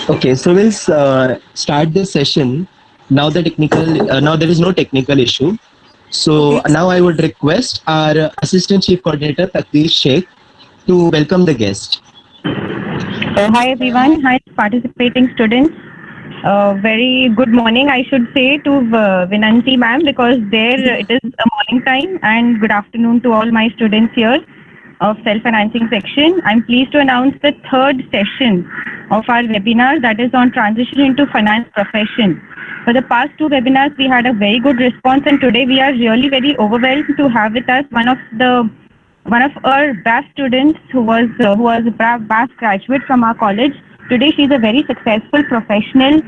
Okay, so we'll start this session. Now there is no technical issue. So Okay. now I would request our Assistant Chief Coordinator Takdeer Sheikh to welcome the guest. Hi everyone, hi participating students. Very good morning, I should say, to Vinanti ma'am, because there it is a morning time, and good afternoon to all my students here of self-financing section. I'm pleased to announce the third session of our webinar, that is on transition into finance profession. For the past two webinars, we had a very good response, and today we are really very overwhelmed to have with us one of our BAF students who was a BAF graduate from our college. Today she's a very successful professional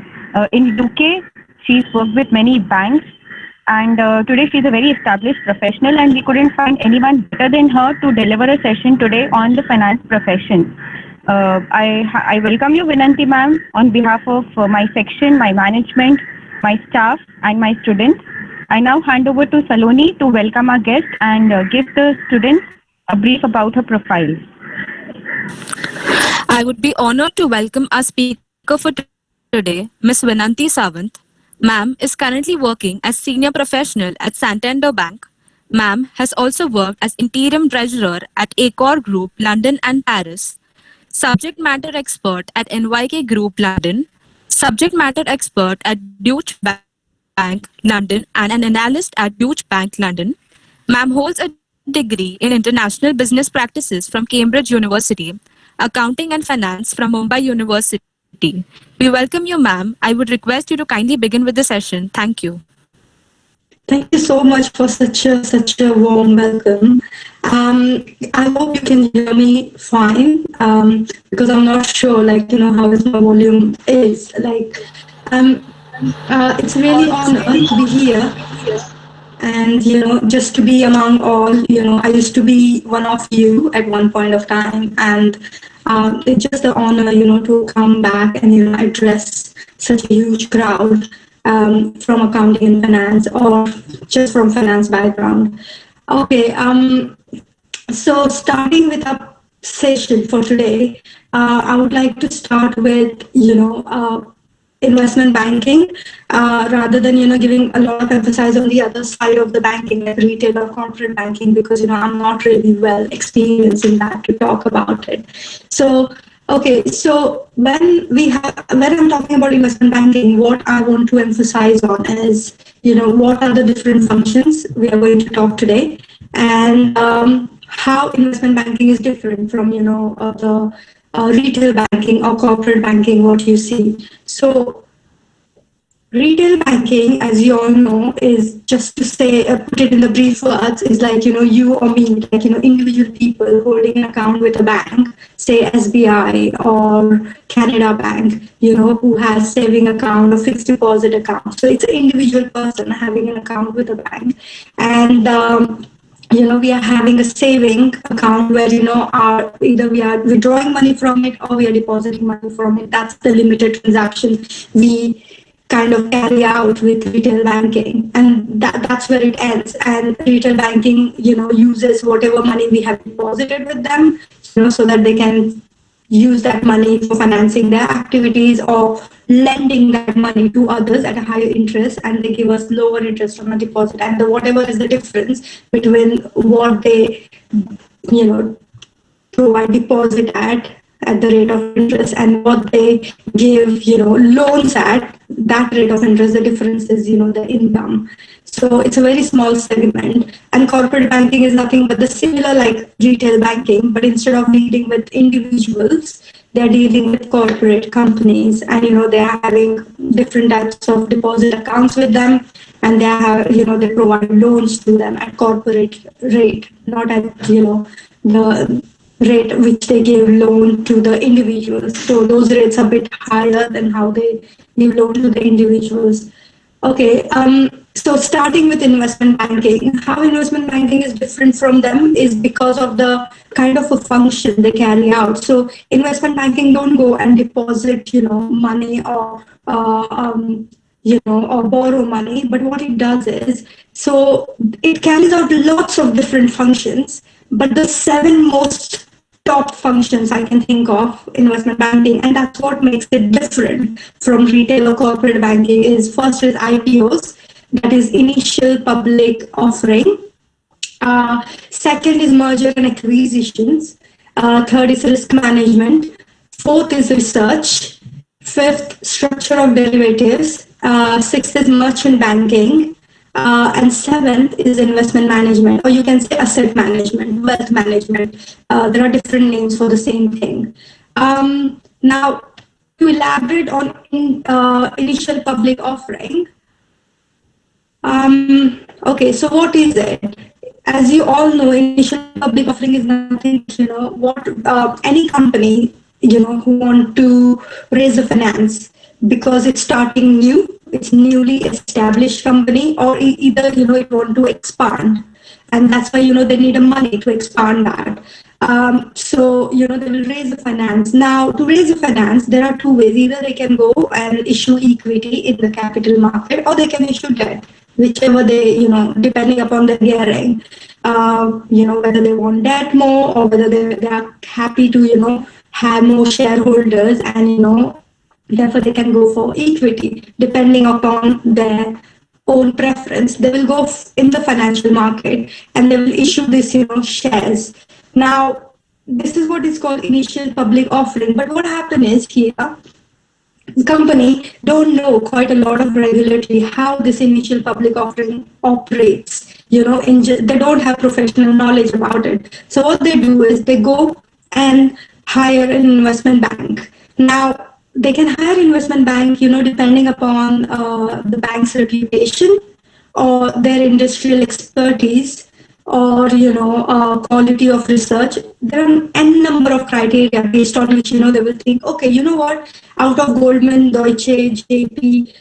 in UK. She's worked with many banks, and today she's a very established professional, and we couldn't find anyone better than her to deliver a session today on the finance profession. I welcome you, Vinanti ma'am, on behalf of my section, my management, my staff, and my students. I now hand over to Saloni to welcome our guest and give the students a brief about her profile. I would be honored to welcome our speaker for today, Ms. Vinanti Sawant. Ma'am is currently working as senior professional at Santander Bank. Ma'am has also worked as interim treasurer at Accor Group, London and Paris, subject matter expert at NYK Group, London, subject matter expert at Deutsche Bank, London, and an analyst at Deutsche Bank, London. Ma'am holds a degree in international business practices from Cambridge University, accounting and finance from Mumbai University. We welcome you, ma'am. I would request you to kindly begin with the session. Thank you. Thank you so much for such a warm welcome. I hope you can hear me fine, because I'm not sure, how is my volume is. It's really honor to be here, and just to be among all. I used to be one of you at one point of time, and it's just an honor, to come back and address such a huge crowd, from accounting and finance, or just from finance background. Okay, so starting with our session for today, I would like to start with investment banking, rather than giving a lot of emphasis on the other side of the banking, like retail or corporate banking, because I'm not really well experienced in that to talk about it. So okay, so when I'm talking about investment banking, what I want to emphasize on is what are the different functions we are going to talk today, and how investment banking is different from the retail banking or corporate banking, what you see. So retail banking, as you all know, is, just to say, put it in the brief words, is like, you or me, like, individual people holding an account with a bank, say SBI or Canada Bank, who has saving account or fixed deposit account. So it's an individual person having an account with a bank. And we are having a saving account where either we are withdrawing money from it or we are depositing money from it. That's the limited transaction we kind of carry out with retail banking, and that's where it ends. And retail banking uses whatever money we have deposited with them, so that they can use that money for financing their activities or lending that money to others at a higher interest, and they give us lower interest on a deposit. And whatever is the difference between what they provide deposit at the rate of interest and what they give loans at that rate of interest, the difference is the income. So it's a very small segment. And corporate banking is nothing but the similar like retail banking, but instead of dealing with individuals, they're dealing with corporate companies, and they are having different types of deposit accounts with them, and they provide loans to them at corporate rate, not at the rate which they give loan to the individuals. So those rates are a bit higher than how they give loan to the individuals. Okay, so starting with investment banking, how investment banking is different from them is because of the kind of a function they carry out. So investment banking don't go and deposit, money or or borrow money, but what it does is, so it carries out lots of different functions, but the seven most top functions I can think of investment banking, and that's what makes it different from retail or corporate banking. Is first is IPOs, that is initial public offering. Second is merger and acquisitions. Third is risk management. Fourth is research. Fifth, structure of derivatives. Sixth is merchant banking. And seventh is investment management, or you can say asset management, wealth management. There are different names for the same thing. Now, to elaborate on initial public offering, okay, so what is it? As you all know, initial public offering is nothing, what any company, who want to raise a finance because it's starting new, it's newly established company, or either, it want to expand. And that's why, they need a money to expand that. So, they will raise the finance. Now, to raise the finance, there are two ways. Either they can go and issue equity in the capital market, or they can issue debt, whichever they, depending upon their gearing, whether they want debt more or whether they are happy to, have more shareholders, and, therefore they can go for equity, depending upon their own preference. They will go in the financial market and they will issue this, shares. Now, this is what is called initial public offering. But what happened is here, the company don't know quite a lot of regulatory how this initial public offering operates. They don't have professional knowledge about it. So what they do is they go and hire an investment bank. Now, they can hire investment bank, depending upon the bank's reputation or their industrial expertise or, quality of research. There are n number of criteria based on which, they will think, okay, you know what, out of Goldman, Deutsche, JP,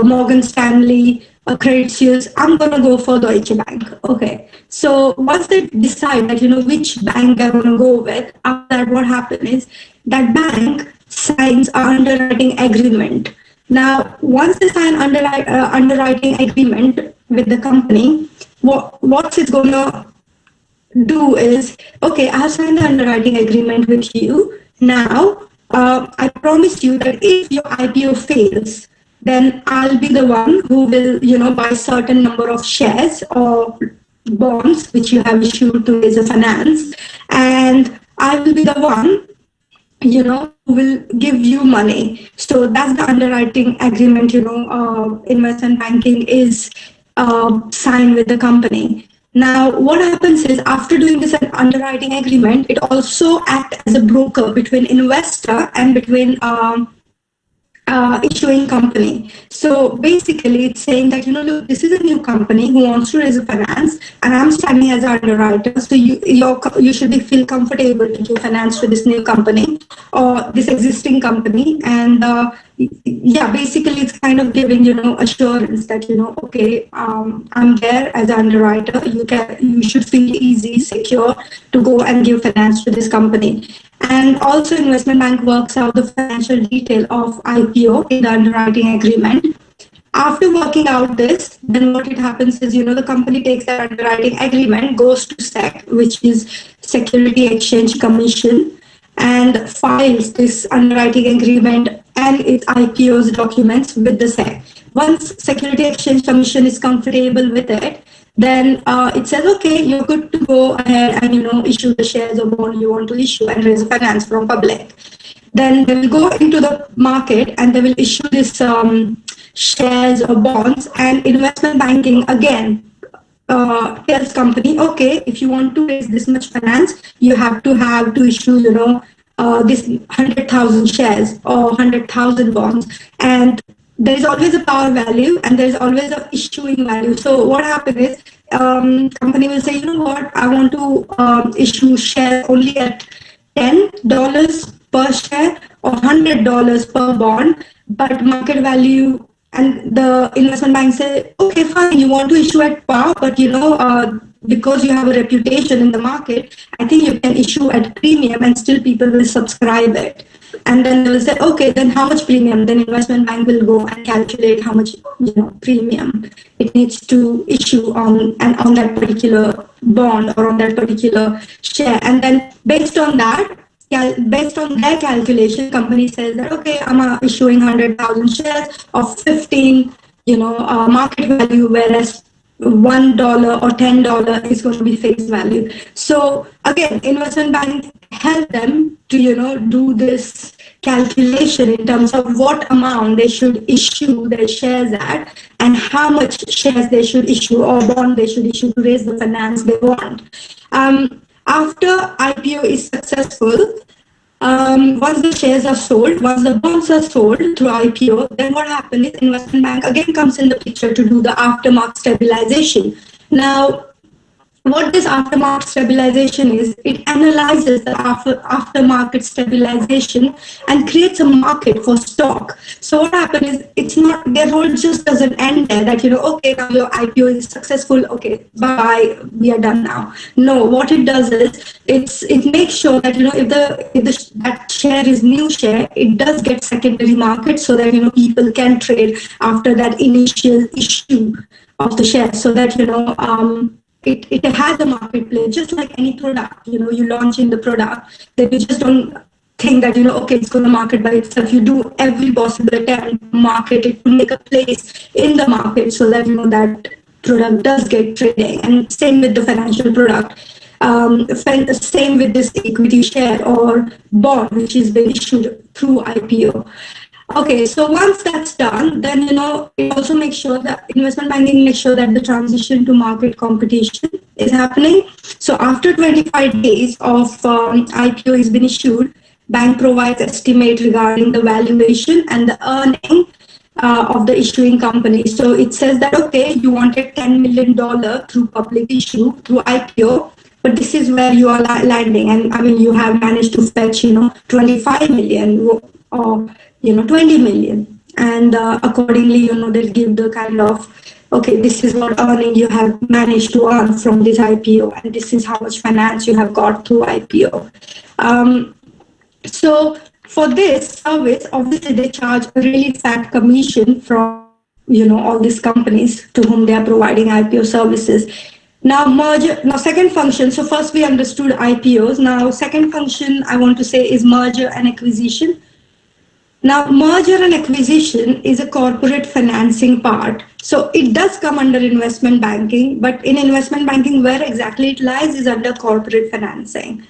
Morgan Stanley, Credit Suisse, I'm going to go for Deutsche Bank. Okay. So once they decide that, which bank they're going to go with, after that, what happens is that bank signs an underwriting agreement. Now, once they sign underwriting agreement with the company, what it's going to do is, okay, I have signed the underwriting agreement with you. Now, I promise you that if your IPO fails, then I'll be the one who will, buy certain number of shares or bonds which you have issued to raise a finance, and I will be the one, who will give you money. So that's the underwriting agreement, investment banking is signed with the company. Now, what happens is after doing this underwriting agreement, it also acts as a broker between investor and between issuing company. So basically it's saying that, look, this is a new company who wants to raise a finance and I'm standing as an underwriter. So you should feel comfortable to give finance to this new company or this existing company. And basically it's kind of giving, assurance that, okay, I'm there as an underwriter. You should feel easy, secure to go and give finance to this company. And also investment bank works out the financial detail of IPO in the underwriting agreement. After working out this, then what it happens is, the company takes that underwriting agreement, goes to SEC, which is Security Exchange Commission, and files this underwriting agreement and its IPO's documents with the SEC. Once Security Exchange Commission is comfortable with it, then it says, okay, you're good to go ahead and, issue the shares or bond you want to issue and raise finance from public. Then they will go into the market and they will issue this shares or bonds, and investment banking again tells company, okay, if you want to raise this much finance, you have to issue, this 100,000 shares or 100,000 bonds. And there is always a par value and there is always a issuing value. So what happens is, company will say, you know what, I want to issue share only at $10 per share or $100 per bond, but market value, and the investment bank say, okay, fine, you want to issue at par, but because you have a reputation in the market, I think you can issue at premium and still people will subscribe it. And then they will say, okay, then how much premium? Then investment bank will go and calculate how much premium it needs to issue on that particular bond or on that particular share. And then based on that, based on their calculation, company says that, okay, I'm issuing 100,000 shares of 15, market value, whereas $1 or $10 is going to be face value. So again, investment bank help them to do this calculation in terms of what amount they should issue their shares at and how much shares they should issue or bond they should issue to raise the finance they want. After IPO is successful, once the shares are sold, once the bonds are sold through IPO, then what happens is investment bank again comes in the picture to do the aftermarket stabilization. Now, what this aftermarket stabilization is, it analyzes the aftermarket stabilization and creates a market for stock. So what happens is, it's not, their role just doesn't end there that, okay, now your IPO is successful, okay, bye, we are done now. No, what it does is, it makes sure that, if that share is new share, it does get secondary market so that, people can trade after that initial issue of the share so that, it has a marketplace, just like any product. You launch in the product, then you just don't think that, okay, it's going to market by itself. You do every possible attempt to market it, to make a place in the market so that, that product does get trading. And same with the financial product. Same with this equity share or bond, which is been issued through IPO. Okay, so once that's done, then, it also makes sure that investment banking makes sure that the transition to market competition is happening. So after 25 days of IPO has been issued, bank provides estimate regarding the valuation and the earning of the issuing company. So it says that, okay, you wanted $10 million through public issue, through IPO, but this is where you are landing. And I mean, you have managed to fetch, 25 million or 20 million, and accordingly, they'll give the kind of, okay, this is what earning you have managed to earn from this IPO, and this is how much finance you have got through IPO. So for this service, obviously they charge a really fat commission from, all these companies to whom they are providing IPO services. Now second function, so first we understood IPOs. Now second function I want to say is merger and acquisition. Now, merger and acquisition is a corporate financing part. So it does come under investment banking, but in investment banking, where exactly it lies is under corporate financing.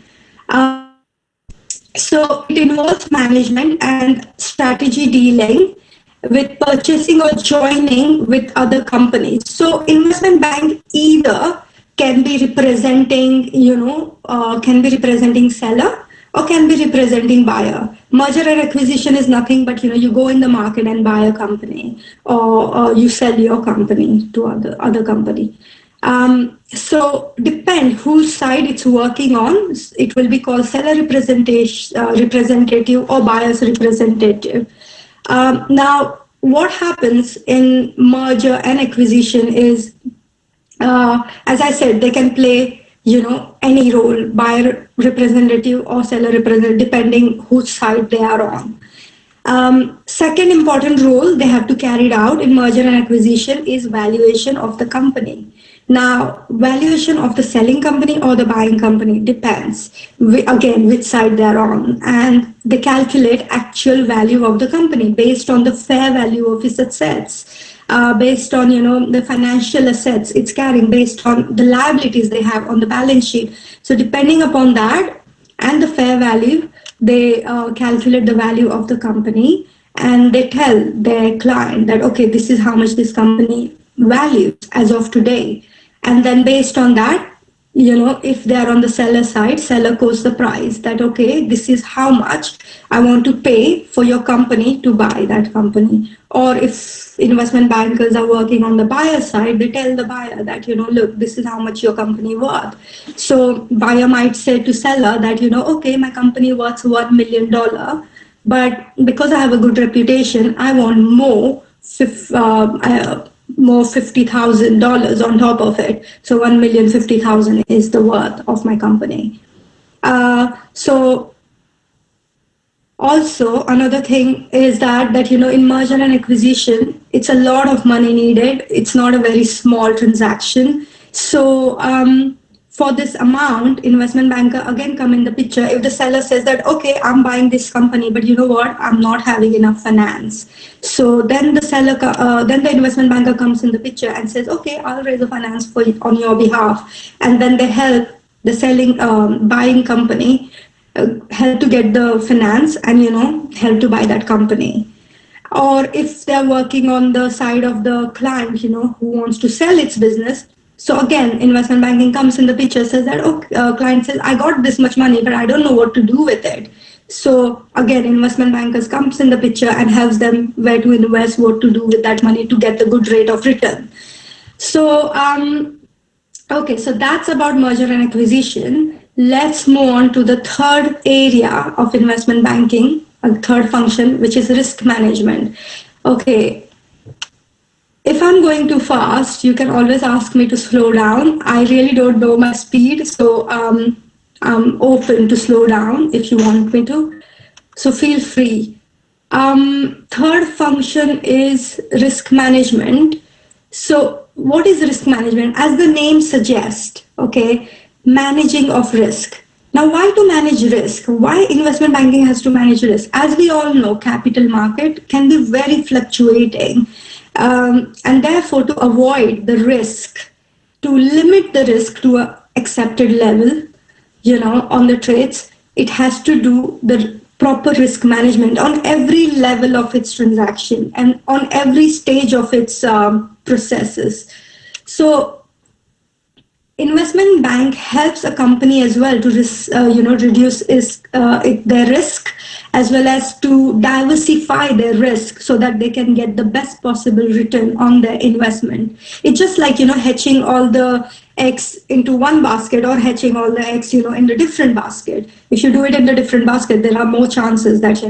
So it involves management and strategy dealing with purchasing or joining with other companies. So investment bank either can be representing, seller or can be representing buyer. Merger and acquisition is nothing but, you go in the market and buy a company or you sell your company to other company. So depend whose side it's working on. It will be called seller representative or buyer's representative. Now, what happens in merger and acquisition is, as I said, they can play any role, buyer representative or seller representative, depending whose side they are on. Second important role they have to carry it out in merger and acquisition is valuation of the company. Now, valuation of the selling company or the buying company depends, again, which side they're on. And they calculate actual value of the company based on the fair value of its assets. Based on, the financial assets it's carrying, based on the liabilities they have on the balance sheet. So depending upon that and the fair value, they calculate the value of the company and they tell their client that, okay, this is how much this company values as of today. And then based on that, if they are on the seller side, seller quotes the price that, okay, this is how much I want to pay for your company to buy that company. Or if investment bankers are working on the buyer side, they tell the buyer that, look, this is how much your company worth. So buyer might say to seller that, okay, my company worth $1 million, but because I have a good reputation, I want more $50,000 on top of it. So $1,050,000 is the worth of my company. So Also, another thing is that in merger and acquisition, it's a lot of money needed. It's not a very small transaction. So for this amount, investment banker again come in the picture. If the seller says that, okay, I'm buying this company, but you know what, I'm not having enough finance. So then then the investment banker comes in the picture and says, okay, I'll raise a finance for you, on your behalf, and then they help the buying company help to get the finance and help to buy that company. Or if they're working on the side of the client who wants to sell its business, so again investment banking comes in the picture, says that client says, I got this much money but I don't know what to do with it. So again investment bankers comes in the picture and helps them where to invest, what to do with that money to get the good rate of return. So okay, so that's about merger and acquisition. Let's move on to the third area of investment banking, a third function, which is risk management. Okay, if I'm going too fast, you can always ask me to slow down. I really don't know my speed, so I'm open to slow down if you want me to. So feel free. Third function is risk management. So what is risk management? As the name suggests, okay, managing of risk. Now, why to manage risk? Why investment banking has to manage risk? As we all know, capital market can be very fluctuating. And therefore, to avoid the risk, to limit the risk to an accepted level, on the trades, it has to do the proper risk management on every level of its transaction and on every stage of its processes. So investment bank helps a company as well to reduce their risk, as well as to diversify their risk so that they can get the best possible return on their investment. It's just like hedging all the eggs into one basket or hedging all the eggs in the different basket. If you do it in the different basket, there are more chances that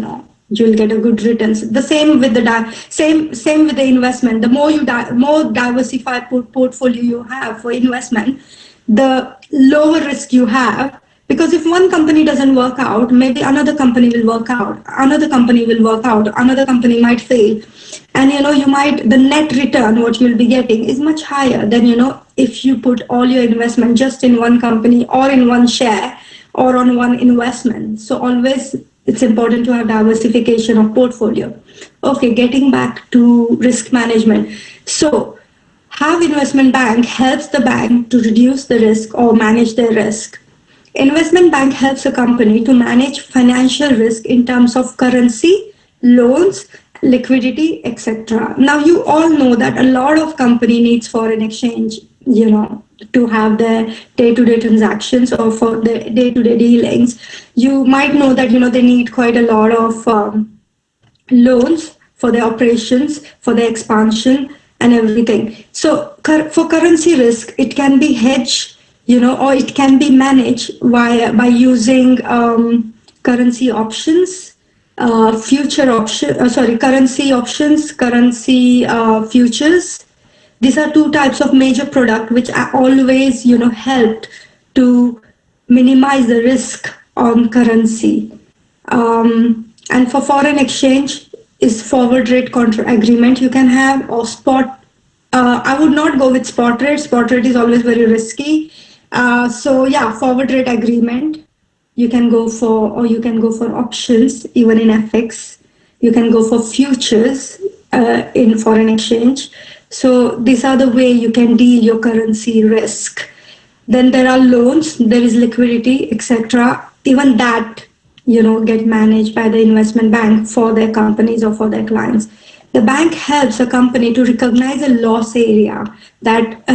you'll get a good returns. The same with the same with the investment. The more more diversified portfolio you have for investment, the lower risk you have. Because if one company doesn't work out, maybe another company will work out. Another company will work out. Another company might fail, and the net return what you'll be getting is much higher than if you put all your investment just in one company or in one share or on one investment. So always it's important to have diversification of portfolio. Okay, getting back to risk management. So how investment bank helps the bank to reduce the risk or manage their risk. Investment bank helps a company to manage financial risk in terms of currency, loans, liquidity, etc. Now you all know that a lot of company needs foreign exchange, to have their day-to-day transactions or for the day-to-day dealings. You might know that they need quite a lot of loans for their operations, for their expansion and everything. So for currency risk, it can be hedged, or it can be managed by using currency options, currency options, currency futures. These are two types of major product which are always, helped to minimize the risk on currency. And for foreign exchange is forward rate contract agreement you can have, or spot. I would not go with spot rate. Spot rate is always very risky. So yeah, forward rate agreement you can go for, or you can go for options even in FX. You can go for futures in foreign exchange. So these are the way you can deal your currency risk. Then there are loans, there is liquidity, etc. Even that, get managed by the investment bank for their companies or for their clients. The bank helps a company to recognize a loss area that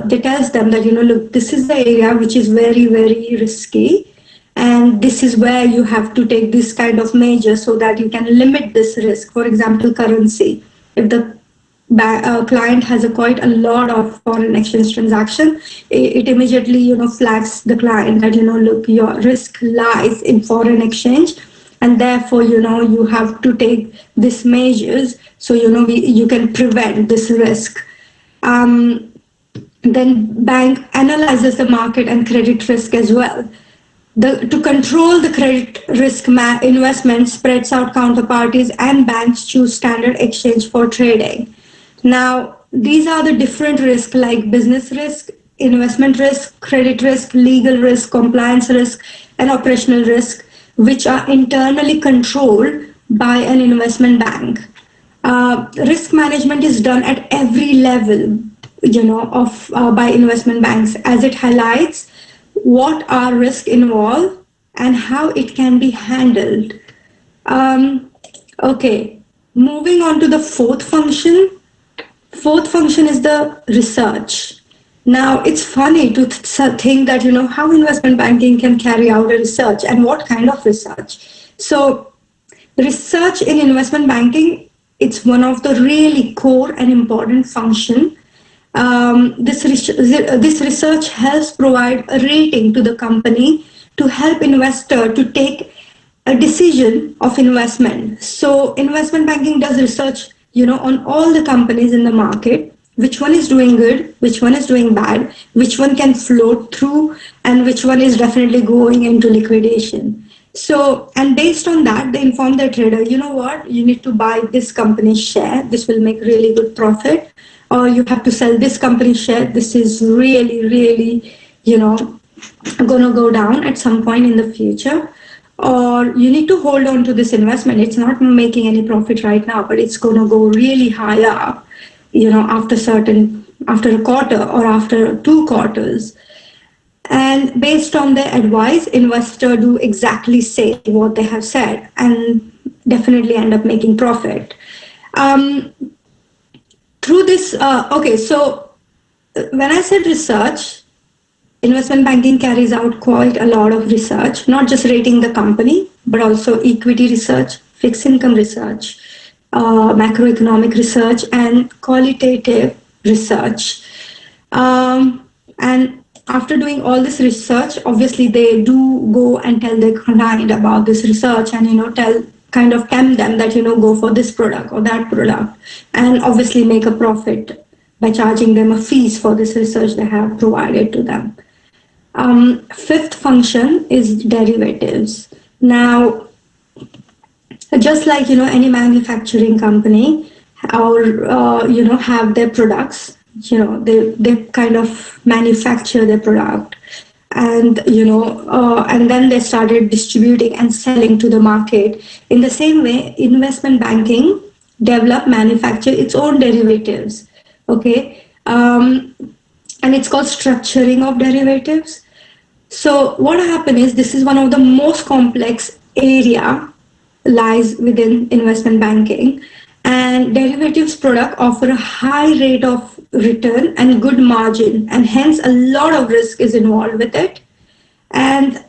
they tells them that, look, this is the area which is very, very risky. And this is where you have to take this kind of measures so that you can limit this risk. For example, currency. If the client has quite a lot of foreign exchange transaction, it immediately, flags the client that, look, your risk lies in foreign exchange. And therefore, you have to take these measures so, you can prevent this risk. Then bank analyzes the market and credit risk as well. To control the credit risk, investment spreads out counterparties and banks choose standard exchange for trading. Now, these are the different risks like business risk, investment risk, credit risk, legal risk, compliance risk, and operational risk, which are internally controlled by an investment bank. Risk management is done at every level, of by investment banks, as it highlights what are risks involved and how it can be handled. Okay, moving on to the fourth function. Fourth function is the research. Now, it's funny to think that, how investment banking can carry out a research and what kind of research. So, research in investment banking, it's one of the really core and important function. This research helps provide a rating to the company to help investor to take a decision of investment. So investment banking does research, on all the companies in the market, which one is doing good, which one is doing bad, which one can float through, and which one is definitely going into liquidation. So, and based on that, they inform their trader, you know what, you need to buy this company's share. This will make really good profit. Or you have to sell this company's share. This is really, really, going to go down at some point in the future. Or you need to hold on to this investment. It's not making any profit right now, but it's going to go really high up, after a quarter or after 2 quarters. And based on their advice, investor do exactly say what they have said and definitely end up making profit. Through this, so when I said research, investment banking carries out quite a lot of research, not just rating the company, but also equity research, fixed income research, macroeconomic research, and qualitative research. And after doing all this research, obviously they do go and tell their client about this research and, tempt them that, go for this product or that product, and obviously make a profit by charging them a fees for this research they have provided to them. Fifth function is derivatives. Now, just like, any manufacturing company or, have their products, they kind of manufacture their product and, and then they started distributing and selling to the market. In the same way, investment banking manufacture its own derivatives. Okay. And it's called structuring of derivatives. So what happened is this is one of the most complex area lies within investment banking, and derivatives product offer a high rate of return and good margin, and hence a lot of risk is involved with it. And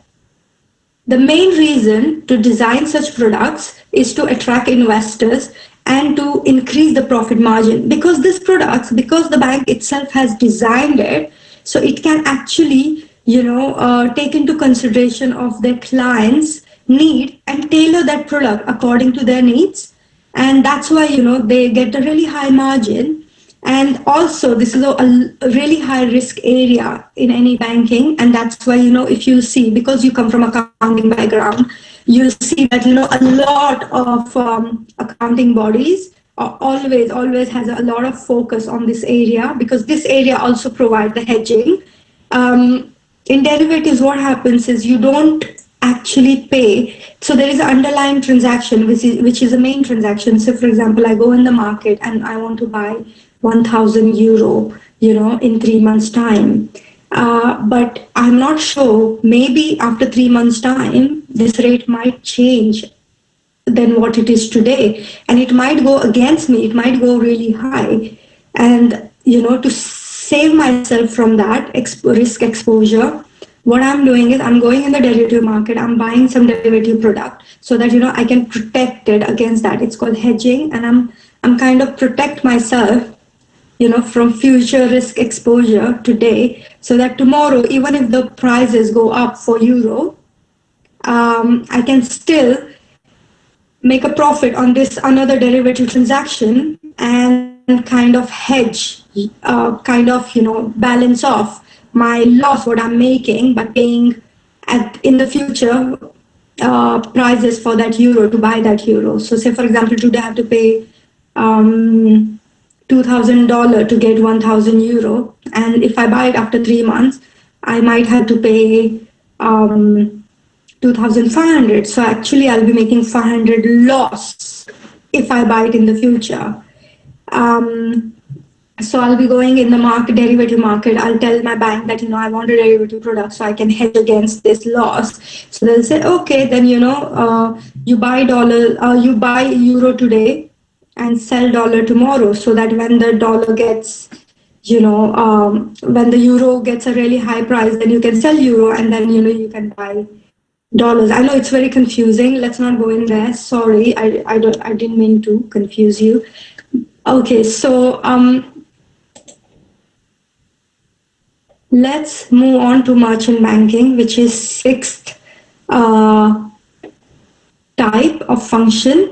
the main reason to design such products is to attract investors and to increase the profit margin, because the bank itself has designed it, so it can actually, take into consideration of their clients' need and tailor that product according to their needs. And that's why, they get a really high margin. And also, this is a really high risk area in any banking. And that's why, if you see, because you come from accounting background, you'll see that, a lot of accounting bodies always has a lot of focus on this area, because this area also provides the hedging. In derivatives, what happens is you don't actually pay. So there is an underlying transaction, which is a main transaction. So for example, I go in the market and I want to buy 1,000 euro, in 3 months' time. But I'm not sure, maybe after 3 months' time, this rate might change than what it is today. And it might go against me, it might go really high. And, to save myself from that risk exposure, what I'm doing is I'm going in the derivative market, I'm buying some derivative product so that, I can protect it against that. It's called hedging. And I'm kind of protect myself, from future risk exposure today, so that tomorrow, even if the prices go up for euro, I can still make a profit on this another derivative transaction and kind of hedge, balance off my loss, what I'm making by paying in the future prices for that euro to buy that euro. So say for example today I have to pay $2,000 to get 1,000 euro, and if I buy it after 3 months, I might have to pay 2,500. So actually, I'll be making 500 loss if I buy it in the future. So I'll be going in the market, derivative market. I'll tell my bank that, I want a derivative product so I can hedge against this loss. So they'll say, okay, then, you buy euro today and sell dollar tomorrow, so that when the dollar gets, when the euro gets a really high price, then you can sell euro and then, you can buy dollars. I know it's very confusing. Let's not go in there. Sorry, I didn't mean to confuse you. Okay, so let's move on to merchant banking, which is sixth type of function.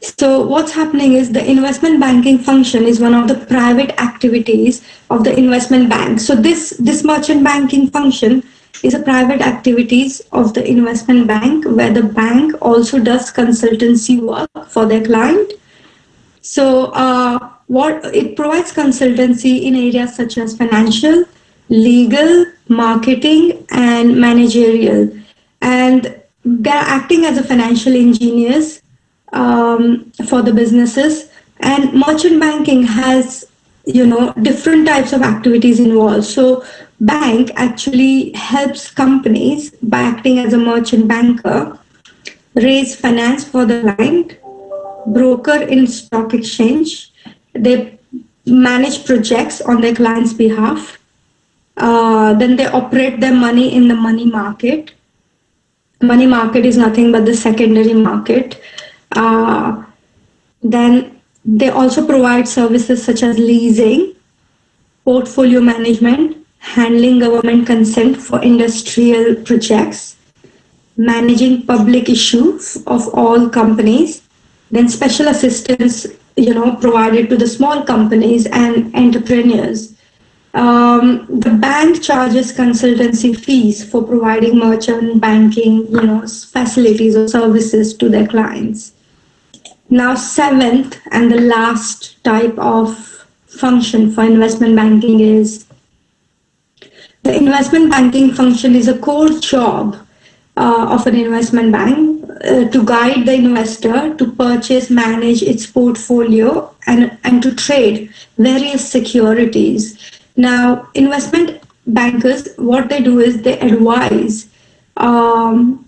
So what's happening is the investment banking function is one of the private activities of the investment bank. So this merchant banking function is a private activities of the investment bank, where the bank also does consultancy work for their client. So what it provides consultancy in areas such as financial, legal, marketing, and managerial. And they're acting as a financial engineers for the businesses. And merchant banking has, different types of activities involved. So bank actually helps companies by acting as a merchant banker, raise finance for the client, broker in stock exchange. They manage projects on their client's behalf. Then they operate their money in the money market. Money market is nothing but the secondary market. Then they also provide services such as leasing, portfolio management, handling government consent for industrial projects, managing public issues of all companies, then special assistance, provided to the small companies and entrepreneurs. The bank charges consultancy fees for providing merchant banking, facilities or services to their clients. Now, seventh and the last type of function for investment banking is the investment banking function is a core job of an investment bank to guide the investor to purchase, manage its portfolio and to trade various securities. Now, investment bankers, what they do is they advise to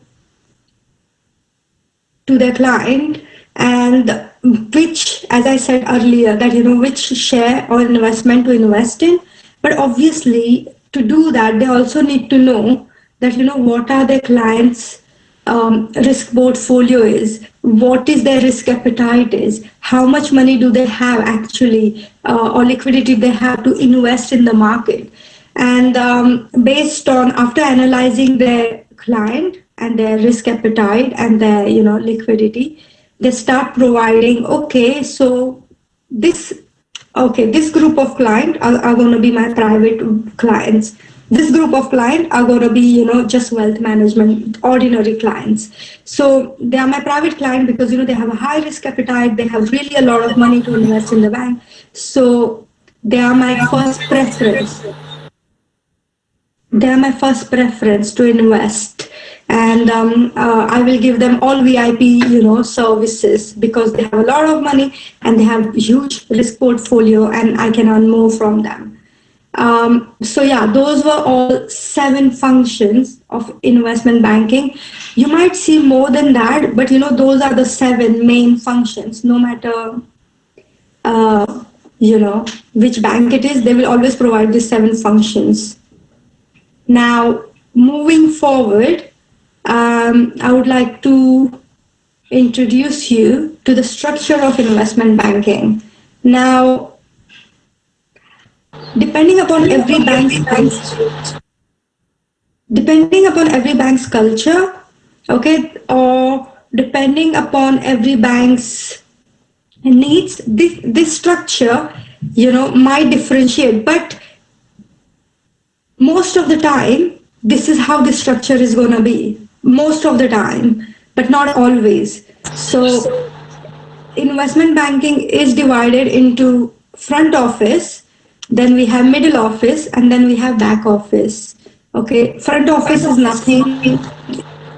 their client, and which, as I said earlier, that which share or investment to invest in. But obviously, to do that, they also need to know that what are their clients' risk portfolio is, what is their risk appetite is, how much money do they have actually, or liquidity they have to invest in the market. And based on, after analyzing their client and their risk appetite and their liquidity, they start providing, okay, so this group of clients are going to be my private clients. This group of clients are going to be, just wealth management, ordinary clients. So they are my private client because, they have a high risk appetite. They have really a lot of money to invest in the bank. So they are my first preference. They are my first preference to invest. And I will give them all VIP, services because they have a lot of money and they have huge risk portfolio and I can earn more from them. So yeah, those were all 7 functions of investment banking. You might see more than that, but those are the 7 main functions. No matter, which bank it is, they will always provide these 7 functions. Now, moving forward, I would like to introduce you to the structure of investment banking. Now, depending upon every bank's culture, okay, or depending upon every bank's needs, this structure, might differentiate. But most of the time, this is how the structure is going to be most of the time, but not always. So investment banking is divided into front office, then we have middle office, and then we have back office. Okay, front office is nothing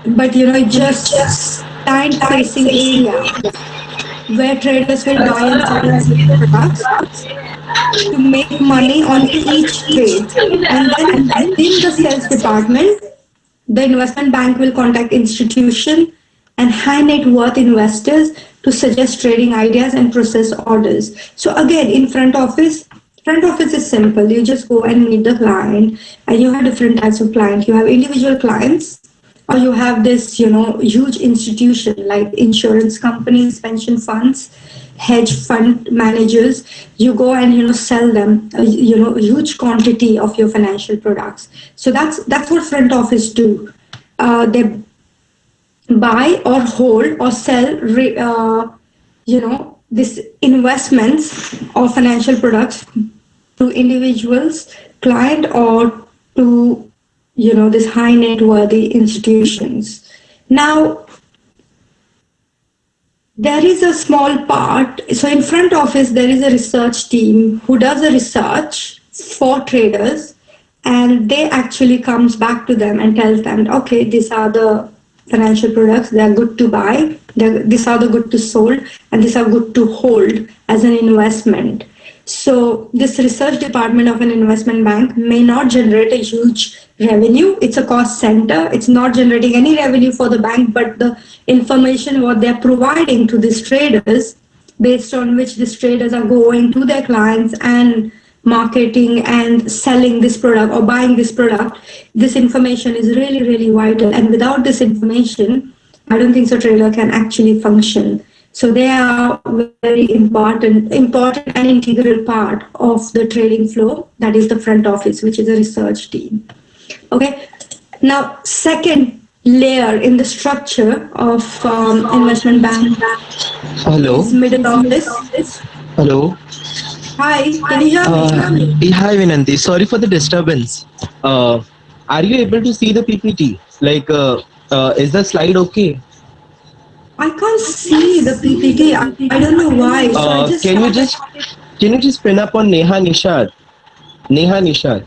but it's just client facing area where traders will buy and sell products to make money on each trade. And then in the sales department, the investment bank will contact institution and high net worth investors to suggest trading ideas and process orders. So again, in front office is simple. You just go and meet the client, and you have different types of clients. You have individual clients, or you have this, huge institution like insurance companies, pension funds, hedge fund managers. You go and sell them a huge quantity of your financial products. So that's what front office do. They buy or hold or sell this investments or financial products to individuals, client, or to this high net worthy institutions. Now there is a small part. So in front office, there is a research team who does a research for traders, and they actually comes back to them and tells them, okay, these are the financial products, they are good to buy, these are the good to sold, and these are good to hold as an investment. So this research department of an investment bank may not generate a huge revenue. It's a cost center. It's not generating any revenue for the bank, but the information what they're providing to these traders, based on which these traders are going to their clients and marketing and selling this product or buying this product, this information is really, really vital. And without this information, I don't think so trader can actually function. So they are very important and integral part of the trading flow. That is the front office, which is a research team. Okay. Now, second layer in the structure of investment bank Hello. is middle office. Hello. Hi, can you hear me? Hi, Vinanti. Sorry for the disturbance. Are you able to see the PPT? Like, is the slide okay? I can't see the PPT. I don't know why. So I just can you just pin up on Neha Nishad? Neha Nishad.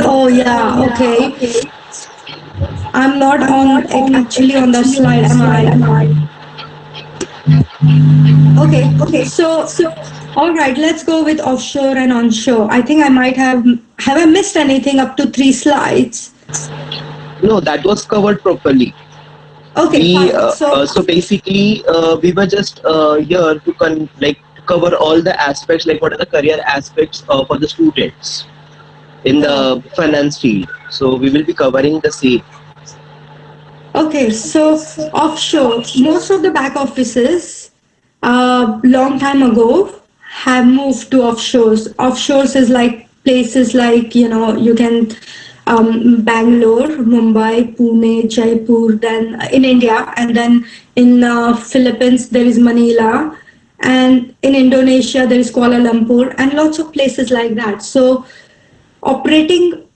Oh yeah. Okay. I'm not actually on the slide. Am I? Okay. So all right. Let's go with offshore and onshore. I think I might have I missed anything up to 3 slides? No, that was covered properly. Okay. Fine. So basically, we were just here to cover all the aspects, like what are the career aspects for the students in the finance field. So we will be covering the same. Okay, so offshore, most of the back offices long time ago have moved to offshores. Offshores is like places like, you can Bangalore, Mumbai, Pune, Jaipur, then in India, and then in Philippines there is Manila, and in Indonesia there is Kuala Lumpur, and lots of places like that. So operating,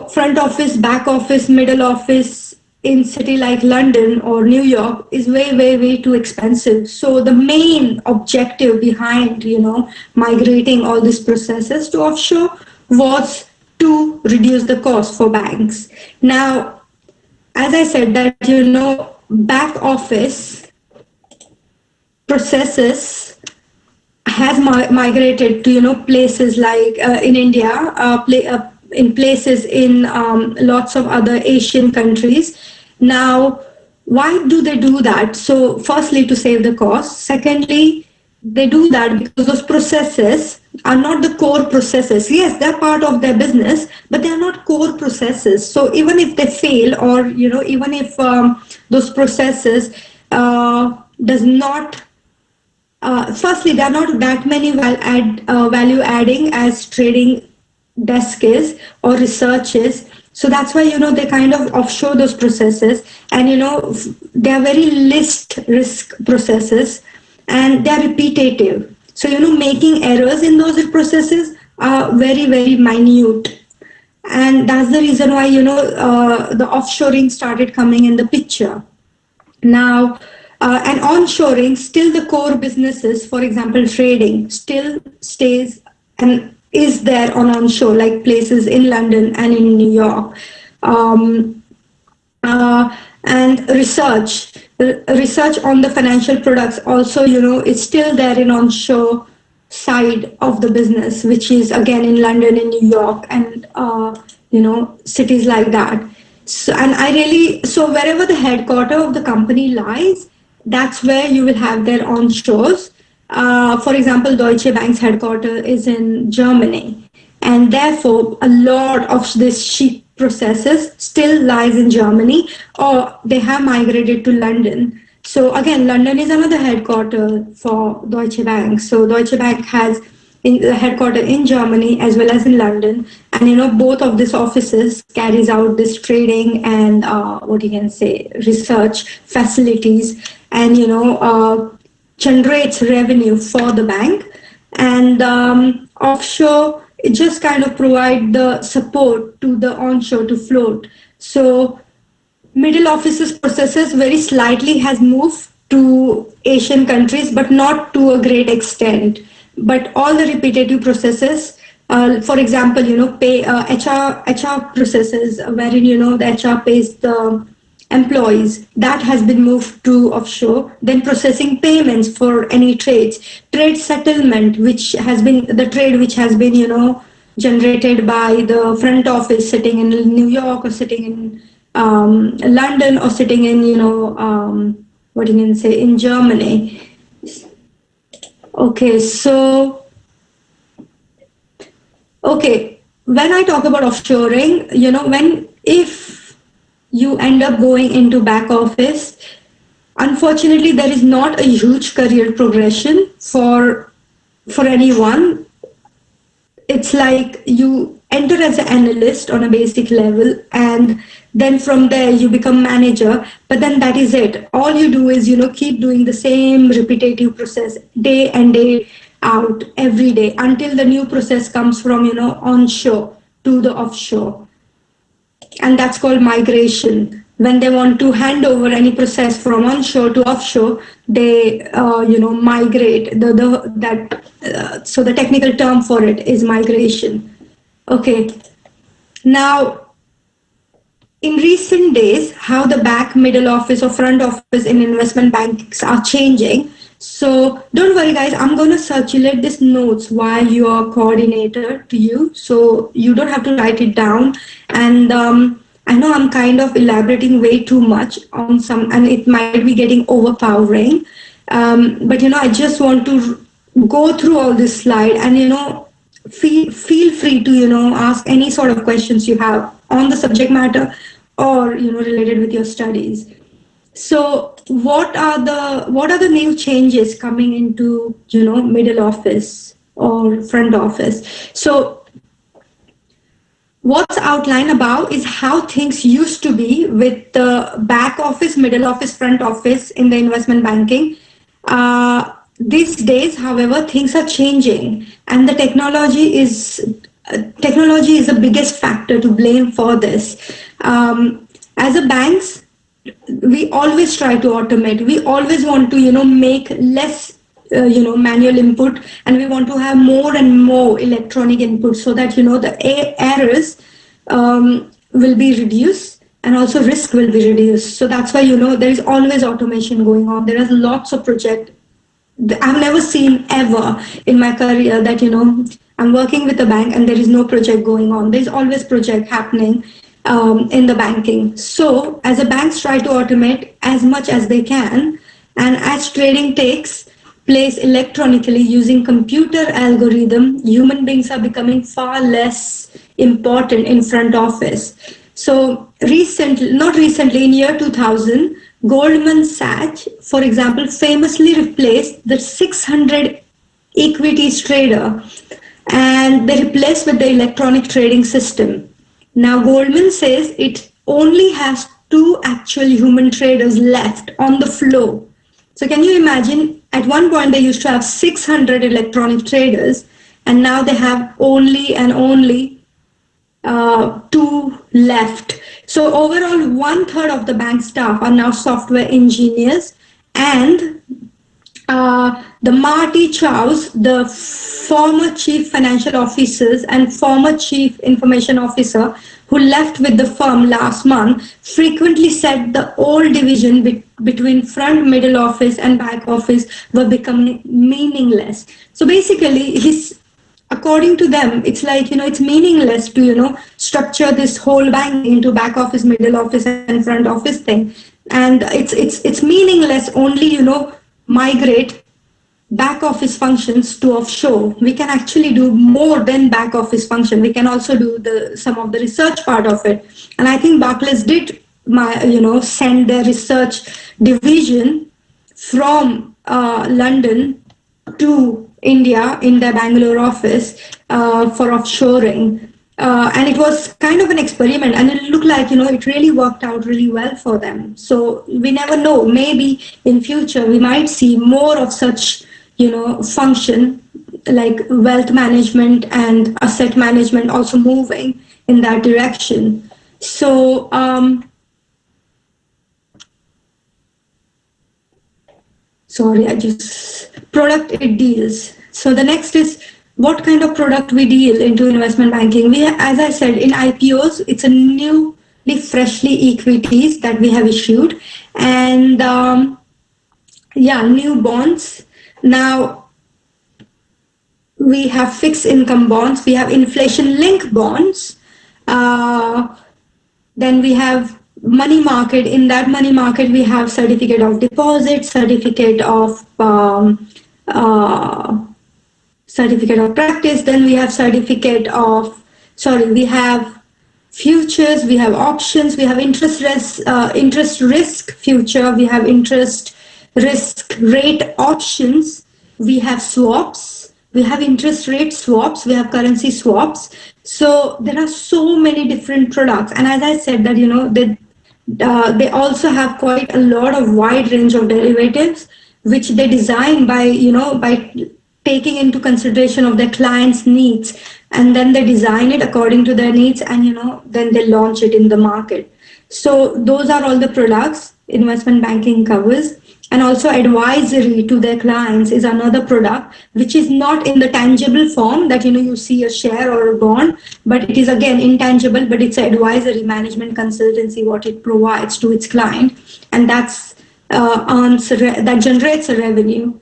front office, back office, middle office in city like London or New York is way, way, way too expensive. So the main objective behind, migrating all these processes to offshore was to reduce the cost for banks. Now, as I said that, back office processes has migrated to, places like in India, in places in lots of other Asian countries. Now, why do they do that? So firstly, to save the cost. Secondly, they do that because those processes are not the core processes. Yes, they're part of their business, but they're not core processes. So even if they fail, or even if those processes does not firstly, there are not that many value adding as trading desk is or research is. So that's why, they kind of offshore those processes, and, they are very list risk processes. and they're repetitive. So, making errors in those processes are very, very minute. And that's the reason why, the offshoring started coming in the picture. Now, and onshoring, still the core businesses, for example, trading, still stays and is there on onshore, like places in London and in New York. And research on the financial products also, it's still there in onshore side of the business, which is again in London and New York and, cities like that. So, so wherever the headquarter of the company lies, that's where you will have their onshores. For example, Deutsche Bank's headquarter is in Germany, and therefore a lot of this sheet processes still lies in Germany, or they have migrated to London. So again, London is another headquarter for Deutsche Bank. So Deutsche Bank has the headquarter in Germany as well as in London, and both of these offices carries out this trading and research facilities, and generates revenue for the bank. And offshore, it just kind of provide the support to the onshore to float. So middle offices processes very slightly has moved to Asian countries, but not to a great extent. But all the repetitive processes, for example, HR processes wherein, the HR pays the employees, that has been moved to offshore. Then processing payments for any trade settlement, which has been the trade which has been, generated by the front office sitting in New York or sitting in London or sitting in, in Germany. Okay, so, when I talk about offshoring, if you end up going into back office, unfortunately, there is not a huge career progression for anyone. It's like you enter as an analyst on a basic level, and then from there you become manager, but then that is it. All you do is, keep doing the same repetitive process day and day out every day until the new process comes from, onshore to the offshore. And that's called migration. When they want to hand over any process from onshore to offshore, they, migrate. So the technical term for it is migration. Okay. Now, in recent days, how the back, middle office or front office in investment banks are changing. So don't worry, guys, I'm going to circulate these notes while you are coordinator to you. So you don't have to write it down. And I know I'm kind of elaborating way too much on some, and it might be getting overpowering. But, I just want to go through all this slide and, feel free to, ask any sort of questions you have on the subject matter or, related with your studies. So what are the new changes coming into, middle office or front office? So what's outlined above is how things used to be with the back office, middle office, front office in the investment banking. These days, however, things are changing, and the technology is the biggest factor to blame for this. As a banks, we always try to automate. We always want to, make less, manual input, and we want to have more and more electronic input so that, the errors will be reduced and also risk will be reduced. So that's why, there is always automation going on. There are lots of projects. I've never seen ever in my career that, I'm working with a bank and there is no project going on. There's always project happening in the banking. So as a banks try to automate as much as they can, and as trading takes place electronically using computer algorithm, human beings are becoming far less important in front office. So not recently, in year 2000, Goldman Sachs, for example, famously replaced the 600 equities trader, and they replaced with the electronic trading system. Now, Goldman says it only has 2 actual human traders left on the floor. So can you imagine at one point they used to have 600 electronic traders, and now they have only 2 left. So overall, 1/3 of the bank staff are now software engineers, and the Marty Chows, the former chief financial officers and former chief information officer who left with the firm last month, frequently said the old division between front, middle office and back office were becoming meaningless. So basically, according to them, it's like, it's meaningless to, structure this whole bank into back office, middle office and front office thing. And it's meaningless only, migrate back office functions to offshore. We can actually do more than back office function. We can also do some of the research part of it. And I think Barclays did send their research division from London to India in their Bangalore office for offshoring. And it was kind of an experiment, and it looked like, it really worked out really well for them. So we never know, maybe in future we might see more of such, function like wealth management and asset management also moving in that direction. So, product it deals. So the next is what kind of product we deal into investment banking. We, as I said, in IPOs, it's a freshly equities that we have issued, and new bonds. Now we have fixed income bonds, we have inflation linked bonds, then we have money market. In that money market, we have certificate of deposit, certificate of practice, then we have we have futures, we have options, we have interest risk future, we have interest risk rate options, we have swaps, we have interest rate swaps, we have currency swaps. So there are so many different products, and as I said that they also have quite a lot of wide range of derivatives which they design by taking into consideration of their clients' needs, and then they design it according to their needs, and then they launch it in the market. So those are all the products investment banking covers. And also advisory to their clients is another product which is not in the tangible form that you see a share or a bond, but it is again intangible, but it's advisory management consultancy what it provides to its client, and that generates a revenue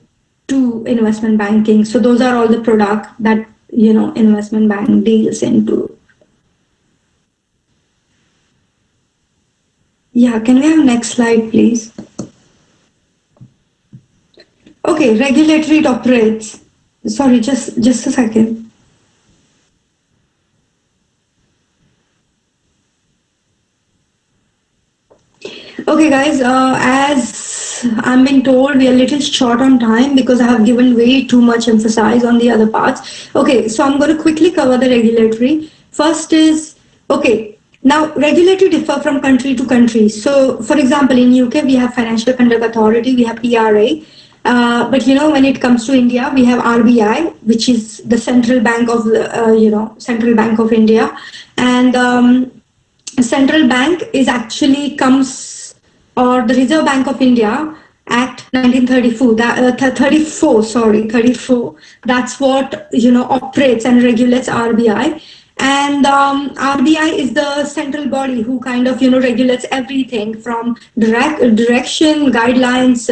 to investment banking. So those are all the products that investment bank deals into. Yeah, can we have next slide, please? Okay, regulatory it operates. Sorry, just a second. Okay, guys, as I'm being told, we are a little short on time because I have given way too much emphasis on the other parts. Okay, so I'm going to quickly cover the regulatory. First is, okay, now regulatory differ from country to country. So, for example, in UK, we have Financial Conduct Authority, we have PRA. But when it comes to India, we have RBI, which is the central bank of Central Bank of India, and central bank is actually the Reserve Bank of India Act 1934. 34. That's what operates and regulates RBI. And RBI is the central body who kind of regulates everything from direction, guidelines,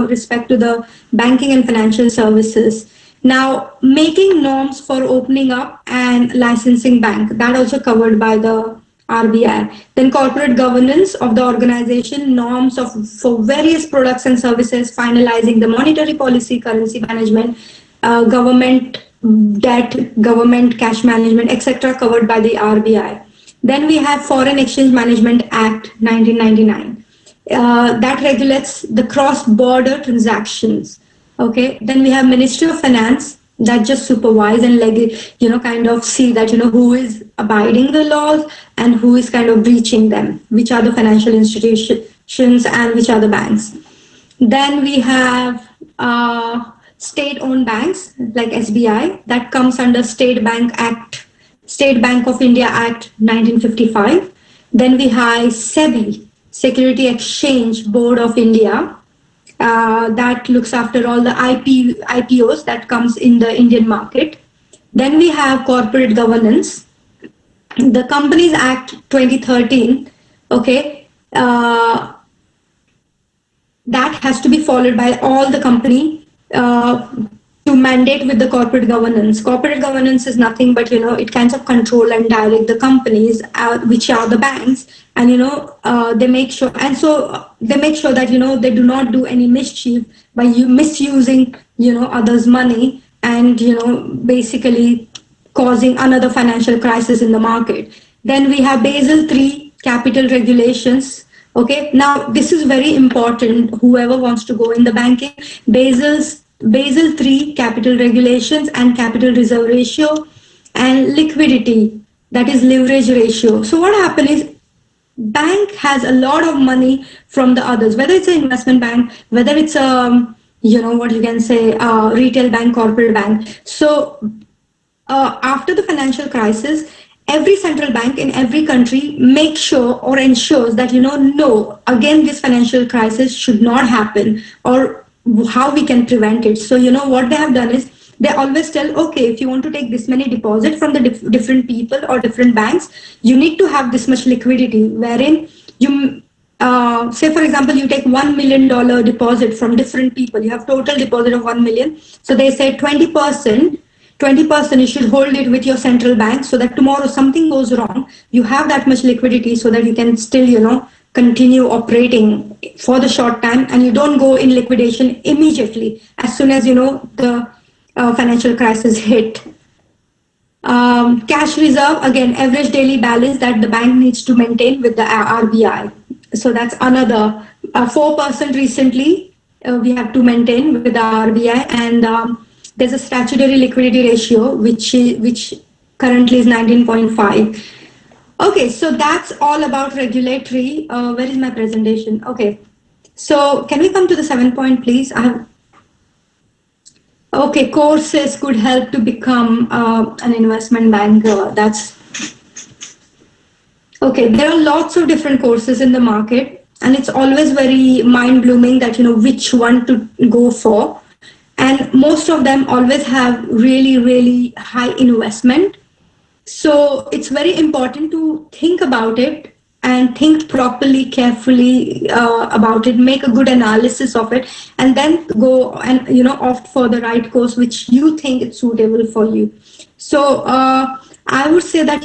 respect to the banking and financial services. Now, making norms for opening up and licensing bank, that also covered by the RBI. Then corporate governance of the organization, norms for various products and services, finalizing the monetary policy, currency management, government debt, government cash management, etc., covered by the RBI. Then we have Foreign Exchange Management Act 1999. That regulates the cross-border transactions. Okay. Then we have Ministry of Finance that just supervise and kind of see that who is abiding the laws and who is kind of breaching them, which are the financial institutions and which are the banks. Then we have state-owned banks like SBI. That comes under State Bank of India Act 1955. Then we have SEBI, Security Exchange Board of India. That looks after all the IPOs that comes in the Indian market. Then we have corporate governance. The Companies Act 2013, okay, that has to be followed by all the company to mandate with the corporate governance. Corporate governance is nothing but, it kinds of control and direct the companies, which are the banks, and, they make sure, and so they make sure that, they do not do any mischief by misusing, others' money and, basically causing another financial crisis in the market. Then we have Basel III capital regulations. Okay, now this is very important. Whoever wants to go in the banking, Basel III capital regulations and capital reserve ratio and liquidity, that is leverage ratio. So what happens is bank has a lot of money from the others, whether it's an investment bank, whether it's a retail bank, corporate bank. So after the financial crisis, every central bank in every country makes sure or ensures that, no, again, this financial crisis should not happen, or how we can prevent it. So, what they have done is they always tell, okay, if you want to take this many deposit from the different people or different banks, you need to have this much liquidity, wherein you, say, for example, you take $1 million deposit from different people. You have total deposit of 1 million. So they say 20%, you should hold it with your central bank so that tomorrow something goes wrong, you have that much liquidity so that you can still, continue operating for the short time, and you don't go in liquidation immediately as soon as, the financial crisis hit. Cash reserve, again, average daily balance that the bank needs to maintain with the RBI. So that's another 4% recently we have to maintain with the RBI, and there's a statutory liquidity ratio which currently is 19.5. Okay, so that's all about regulatory. Where is my presentation? Okay, so can we come to the 7th point, please? Okay, courses could help to become an investment banker. Okay, there are lots of different courses in the market, and it's always very mind-blowing that, which one to go for. And most of them always have really, really high investment. So it's very important to think about it and think properly, carefully about it, make a good analysis of it, and then go and, opt for the right course which you think is suitable for you. So I would say that,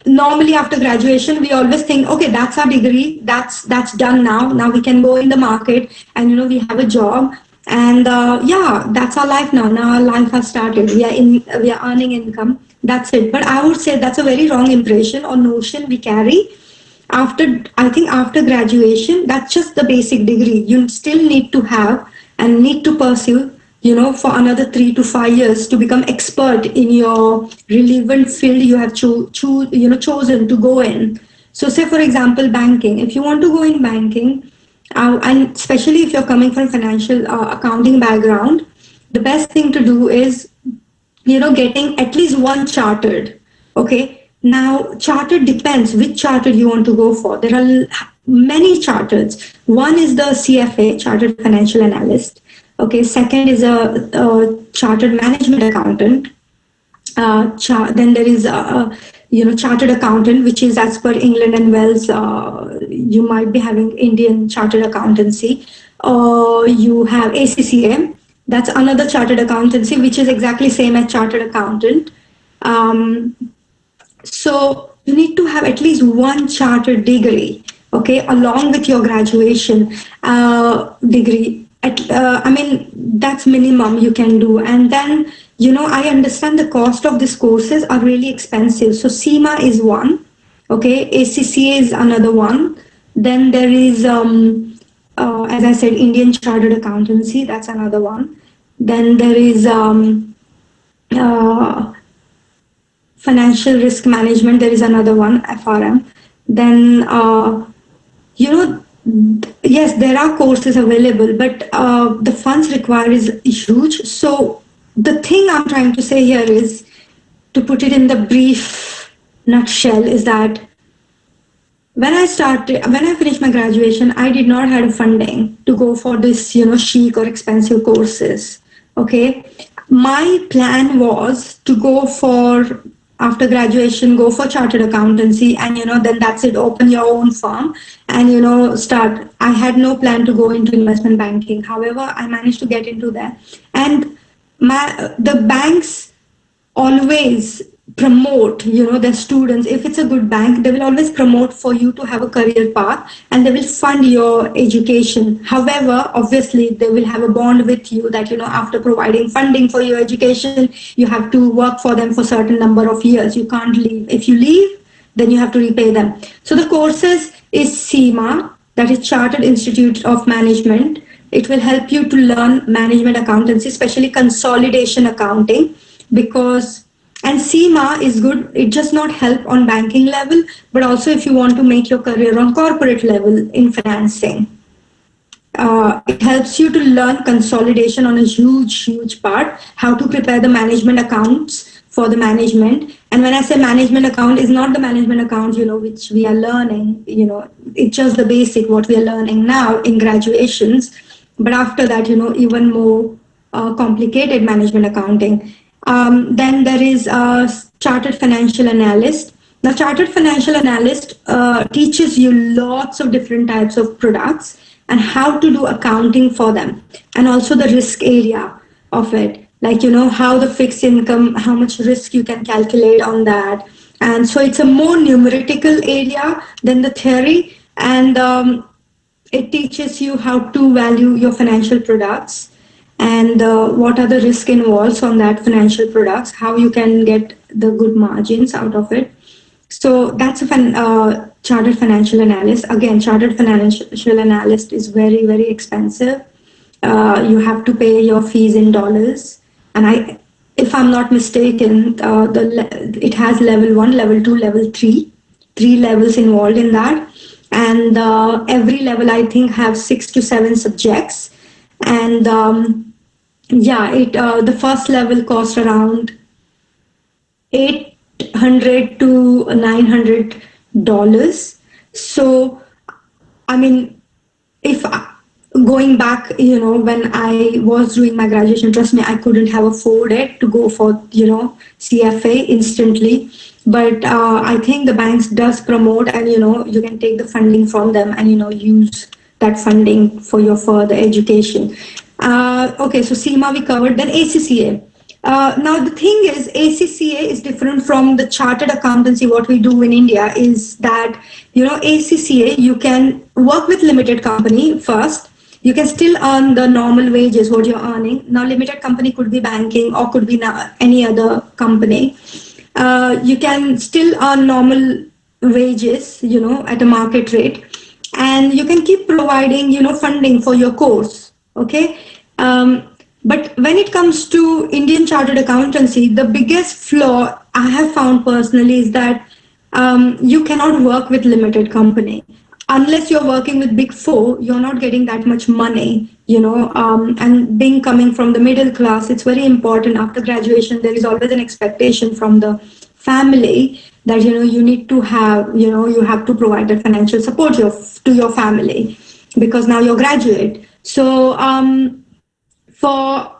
normally after graduation, we always think, okay, that's our degree, that's done now. Now we can go in the market and, we have a job. And that's our life now. Now our life has started. We are earning income. That's it. But I would say that's a very wrong impression or notion we carry. I think after graduation, that's just the basic degree. You still need to have and need to pursue, for another 3 to 5 years to become expert in your relevant field you have chosen to go in. So say, for example, banking. If you want to go in banking, and especially if you're coming from financial accounting background, the best thing to do is, getting at least one chartered. Okay. Now, chartered depends which chartered you want to go for. There are many charters. One is the CFA, Chartered Financial Analyst. Okay. Second is a chartered management accountant. Then there is chartered accountant, which is as per England and Wales. You might be having Indian chartered accountancy, or you have ACCA. That's another chartered accountancy, which is exactly same as chartered accountant. So you need to have at least one chartered degree, okay, along with your graduation degree. That's minimum you can do. And then, I understand the cost of these courses are really expensive. So CIMA is one, okay, ACCA is another one. Then there is, as I said, Indian Chartered Accountancy, that's another one. Then there is Financial Risk Management, there is another one, FRM. Then, yes, there are courses available, but the funds required is huge. So the thing I'm trying to say here is, to put it in the brief nutshell, is that when I finished my graduation, I did not have funding to go for this, chic or expensive courses. Okay. My plan was to go for, after graduation, go for chartered accountancy, and, then that's it, open your own firm and, start. I had no plan to go into investment banking. However, I managed to get into that. And the banks always promote their students. If it's a good bank, they will always promote for you to have a career path, and they will fund your education. However, obviously they will have a bond with you that after providing funding for your education, you have to work for them for certain number of years. You can't leave. If you leave, then you have to repay them. So the courses is CIMA, that is Chartered Institute of Management. It will help you to learn management accountancy, especially consolidation accounting, and CIMA is good. It does not help on banking level, but also if you want to make your career on corporate level in financing. It helps you to learn consolidation on a huge part, how to prepare the management accounts for the management. And when I say management account, is not the management account, which we are learning, it's just the basic, what we are learning now in graduations. But after that, even more complicated management accounting. Then there is a chartered financial analyst. Now, chartered financial analyst teaches you lots of different types of products and how to do accounting for them, and also the risk area of it, like how the fixed income, how much risk you can calculate on that. And so it's a more numerical area than the theory, and it teaches you how to value your financial products, and what are the risk involved on that financial products, how you can get the good margins out of it. So that's a chartered financial analyst. Again, chartered financial analyst is very, very expensive. You have to pay your fees in dollars. And if I'm not mistaken, it has level 1, level 2, level 3, 3 levels involved in that. And every level, I think, have 6 to 7 subjects. And the first level cost around $800 to $900. So, I mean, if going back, when I was doing my graduation, trust me, I couldn't have afforded to go for, CFA instantly. But I think the banks does promote, and, you can take the funding from them and, use that funding for your further education. Okay, so CIMA we covered, then ACCA. Now the thing is, ACCA is different from the chartered accountancy. What we do in India is that, ACCA, you can work with limited company first. You can still earn the normal wages, what you're earning. Now, limited company could be banking or could be any other company. You can still earn normal wages, at a market rate. And you can keep providing, funding for your course. Okay. But when it comes to Indian chartered accountancy, the biggest flaw I have found personally is that you cannot work with limited company. Unless you're working with Big Four, you're not getting that much money, and coming from the middle class, it's very important. After graduation, there is always an expectation from the family that, you need to have, you have to provide that financial support to your family, because now you're graduate. So for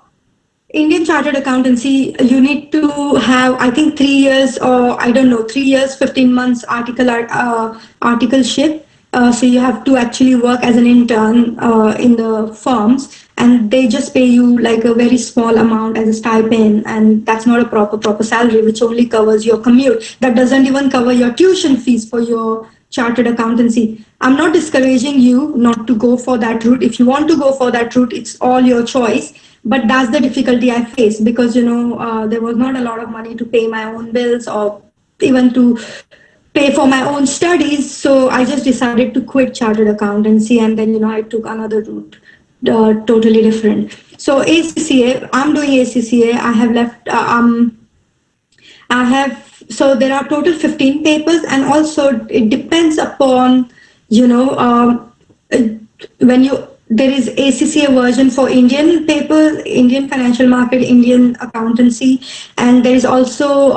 Indian chartered accountancy, you need to have, I think, 3 years, or 3 years, 15 months articleship. So you have to actually work as an intern in the firms, and they just pay you like a very small amount as a stipend, and that's not a proper salary, which only covers your commute. That doesn't even cover your tuition fees for your chartered accountancy. I'm not discouraging you not to go for that route. If you want to go for that route, it's all your choice. But that's the difficulty I face, because, there was not a lot of money to pay my own bills or even to pay for my own studies. So I just decided to quit chartered accountancy, and then, I took another route, totally different. So ACCA, I'm doing ACCA. I have left, so there are total 15 papers, and also it depends upon, there is ACCA version for Indian papers, Indian financial market, Indian accountancy, and there is also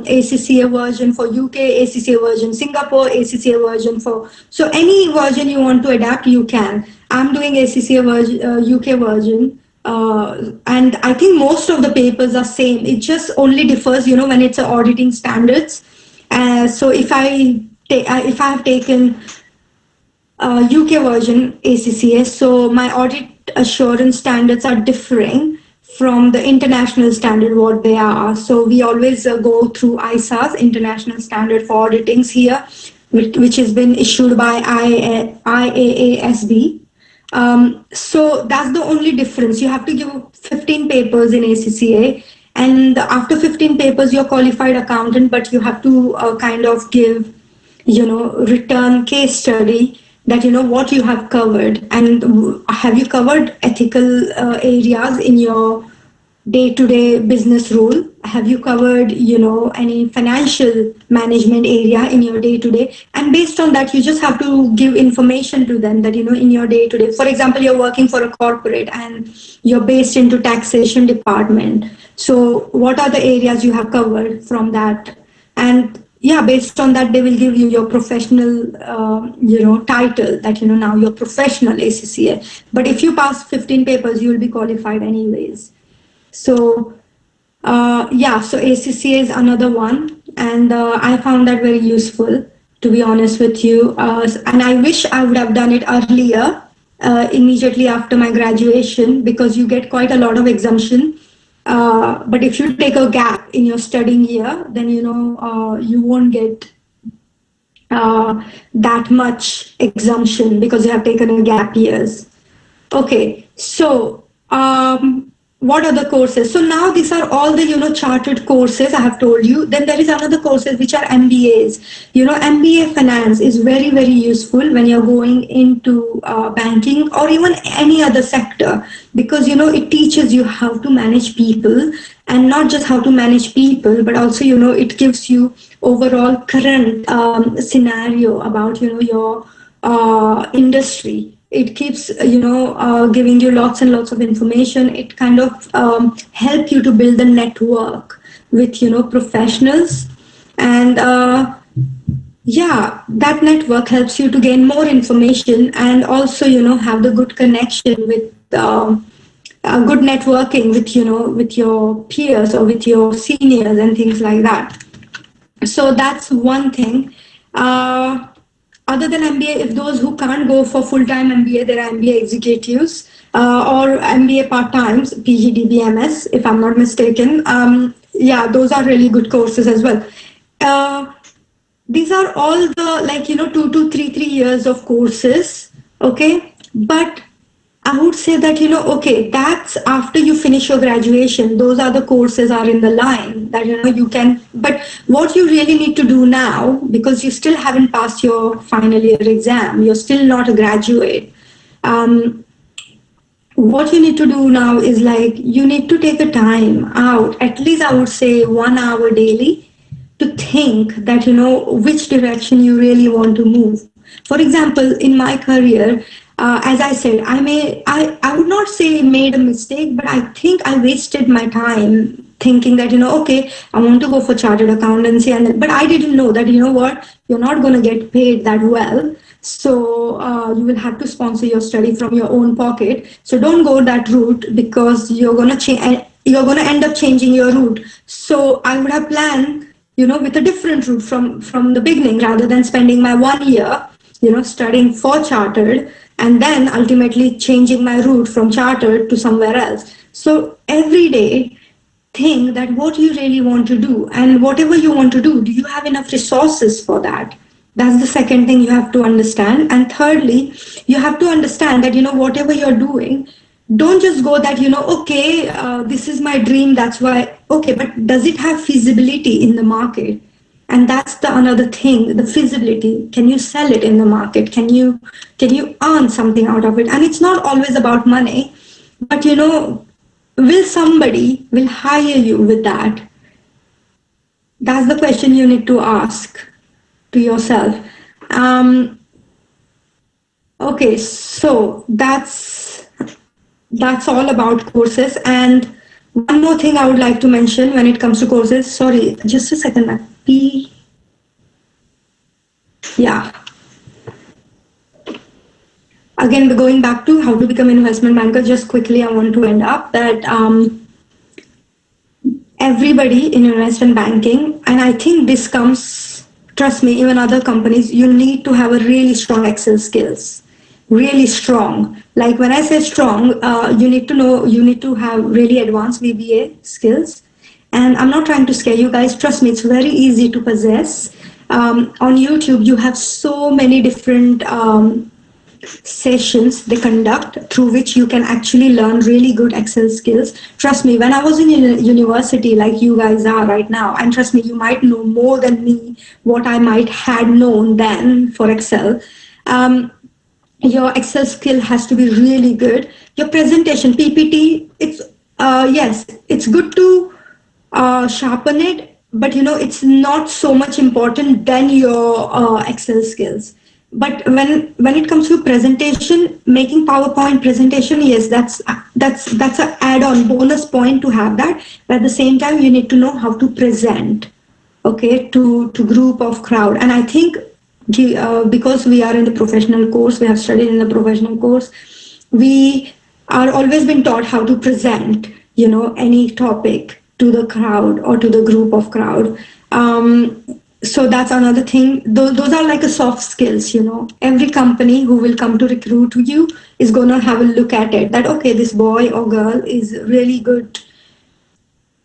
ACCA version for UK, ACCA version Singapore, ACCA version for, so any version you want to adapt, you can. I'm doing ACCA version, UK version, and I think most of the papers are same. It just only differs, when it's auditing standards. So if I have taken UK version ACCA, so my audit assurance standards are differing from the international standard what they are. So we always go through ISA's International Standard for Auditings here, which has been issued by IAASB. So that's the only difference. You have to give 15 papers in ACCA, and after 15 papers you're qualified accountant, but you have to kind of give return case study that what you have covered, and have you covered ethical areas in your day-to-day business role. Have you covered any financial management area in your day-to-day, and based on that you just have to give information to them that in your day-to-day, for example, you're working for a corporate and you're based into taxation department, so what are the areas you have covered from that, and based on that, they will give you your professional, title that, now you're professional ACCA. But if you pass 15 papers, you will be qualified anyways. So, so ACCA is another one. And I found that very useful, to be honest with you. And I wish I would have done it earlier, immediately after my graduation, because you get quite a lot of exemption. But if you take a gap in your studying year, then you won't get that much exemption because you have taken a gap years. Okay, so what are the courses? So now these are all the chartered courses I have told you. Then there is another courses which are MBAs. MBA finance is very, very useful when you're going into banking or even any other sector, because it teaches you how to manage people, and not just how to manage people, but also it gives you overall current scenario about your industry. It keeps giving you lots and lots of information. It kind of help you to build a network with professionals, and that network helps you to gain more information, and also have the good connection with good networking with your peers or with your seniors and things like that. So that's one thing. Other than MBA, if those who can't go for full-time MBA, there are MBA executives or MBA part-times, PGDBMS, if I'm not mistaken. Those are really good courses as well. These are all the 2 to 3 years of courses, okay? But I would say that, that's after you finish your graduation. Those are the courses are in the line that, you can, but what you really need to do now, because you still haven't passed your final year exam, you're still not a graduate. What you need to do now is you need to take a time out, at least I would say 1 hour daily, to think that, which direction you really want to move. For example, in my career, as I said, I would not say made a mistake, but I think I wasted my time thinking that, I want to go for chartered accountancy, but I didn't know that, you're not going to get paid that well. So you will have to sponsor your study from your own pocket. So don't go that route, because you're going to end up changing your route. So I would have planned, with a different route from the beginning, rather than spending my 1 year, studying for chartered, and then ultimately changing my route from chartered to somewhere else. So every day, think that what you really want to do, and whatever you want to do you have enough resources for that? That's the second thing you have to understand. And thirdly, you have to understand that, whatever you're doing, don't just go that, this is my dream, that's why, okay, but does it have feasibility in the market? And that's the another thing, the feasibility. Can you sell it in the market? Can you earn something out of it? And it's not always about money, but will somebody will hire you with that? That's the question you need to ask to yourself. Okay, so that's all about courses. And one more thing I would like to mention when it comes to courses. Sorry, just a second. Yeah. Again, we're going back to how to become an investment banker. Just quickly, I want to end up that everybody in investment banking, and I think this comes, trust me, even other companies, you need to have a really strong Excel skills. Really strong. Like when I say strong, you need to have really advanced VBA skills. And I'm not trying to scare you guys. Trust me, it's very easy to possess. On YouTube, you have so many different sessions they conduct through which you can actually learn really good Excel skills. Trust me, when I was in university, like you guys are right now, and trust me, you might know more than me what I might had known then for Excel. Your Excel skill has to be really good. Your presentation, PPT, it's yes, it's good to sharpen it, but it's not so much important than your Excel skills. But when it comes to presentation, making PowerPoint presentation, yes, that's an add-on bonus point to have that. But at the same time, you need to know how to present, okay, to group of crowd. And I think because we are in the professional course, we have studied in the professional course, we are always been taught how to present, any topic to the crowd or to the group of crowd. So that's another thing. Those are like a soft skills, Every company who will come to recruit you is going to have a look at it. That, okay, this boy or girl is really good,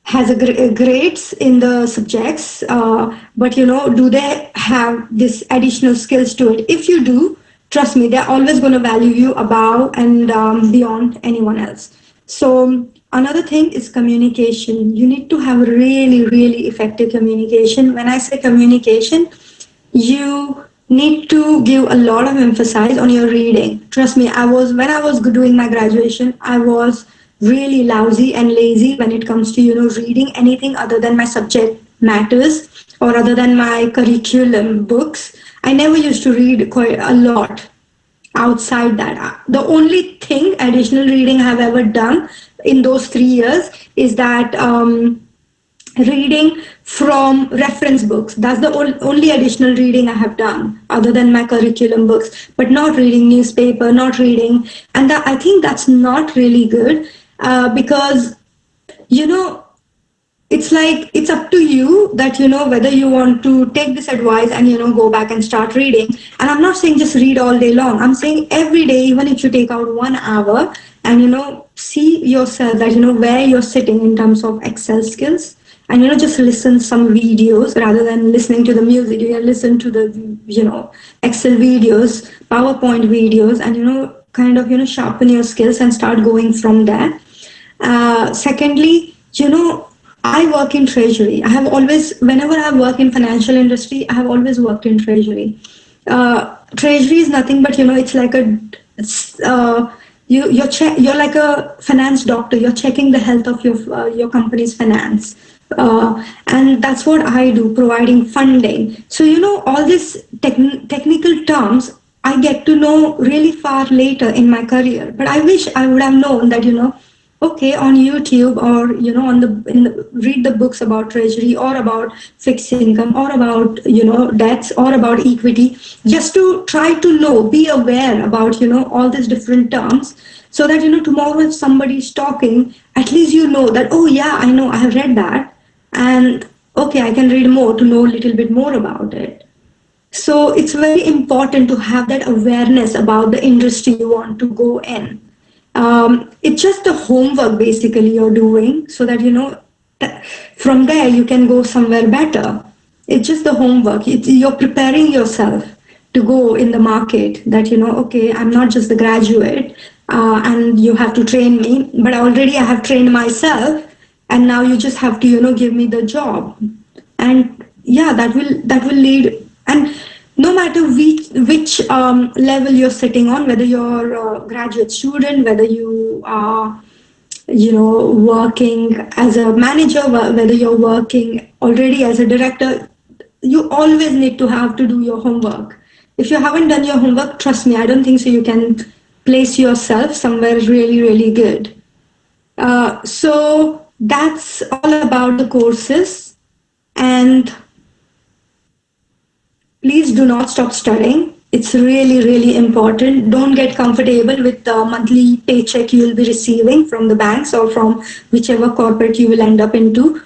has a grades in the subjects, but do they have this additional skills to it? If you do, trust me, they're always going to value you above and beyond anyone else. So another thing is communication. You need to have really, really effective communication. When I say communication, you need to give a lot of emphasis on your reading. Trust me, when I was doing my graduation, I was really lousy and lazy when it comes to reading anything other than my subject matters or other than my curriculum books. I never used to read quite a lot outside that. The only thing additional reading I have ever done in those 3 years is that reading from reference books. That's the only additional reading I have done other than my curriculum books, but not reading newspaper, not reading. And I think that's not really good because, it's like, it's up to you that, whether you want to take this advice and, go back and start reading. And I'm not saying just read all day long. I'm saying every day, even if you take out 1 hour and, see yourself that, where you're sitting in terms of Excel skills. And, just listen some videos rather than listening to the music. You listen to the, Excel videos, PowerPoint videos, and, kind of, sharpen your skills and start going from there. Secondly, I work in treasury. I have always, whenever I work in financial industry, I have always worked in treasury. Treasury is nothing but, it's like you're like a finance doctor. You're checking the health of your company's finance. And that's what I do, providing funding. So, all these technical terms, I get to know really far later in my career. But I wish I would have known that, okay, on YouTube or, read the books about treasury or about fixed income or about, debts or about equity, just to try to know, be aware about, all these different terms so that, tomorrow if somebody is talking, at least that, oh yeah, I know, I have read that. And okay, I can read more to know a little bit more about it. So it's very important to have that awareness about the industry you want to go in. It's just the homework basically you're doing so that, from there you can go somewhere better. It's just the homework. You're preparing yourself to go in the market that, okay, I'm not just the graduate and you have to train me, but already I have trained myself and now you just have to, give me the job. And yeah, that will lead. And no matter which level you're sitting on, whether you're a graduate student, whether you are, working as a manager, whether you're working already as a director, you always need to have to do your homework. If you haven't done your homework, trust me, I don't think so you can place yourself somewhere really, really good. So that's all about the courses. And please do not stop studying. It's really, really important. Don't get comfortable with the monthly paycheck you will be receiving from the banks or from whichever corporate you will end up into.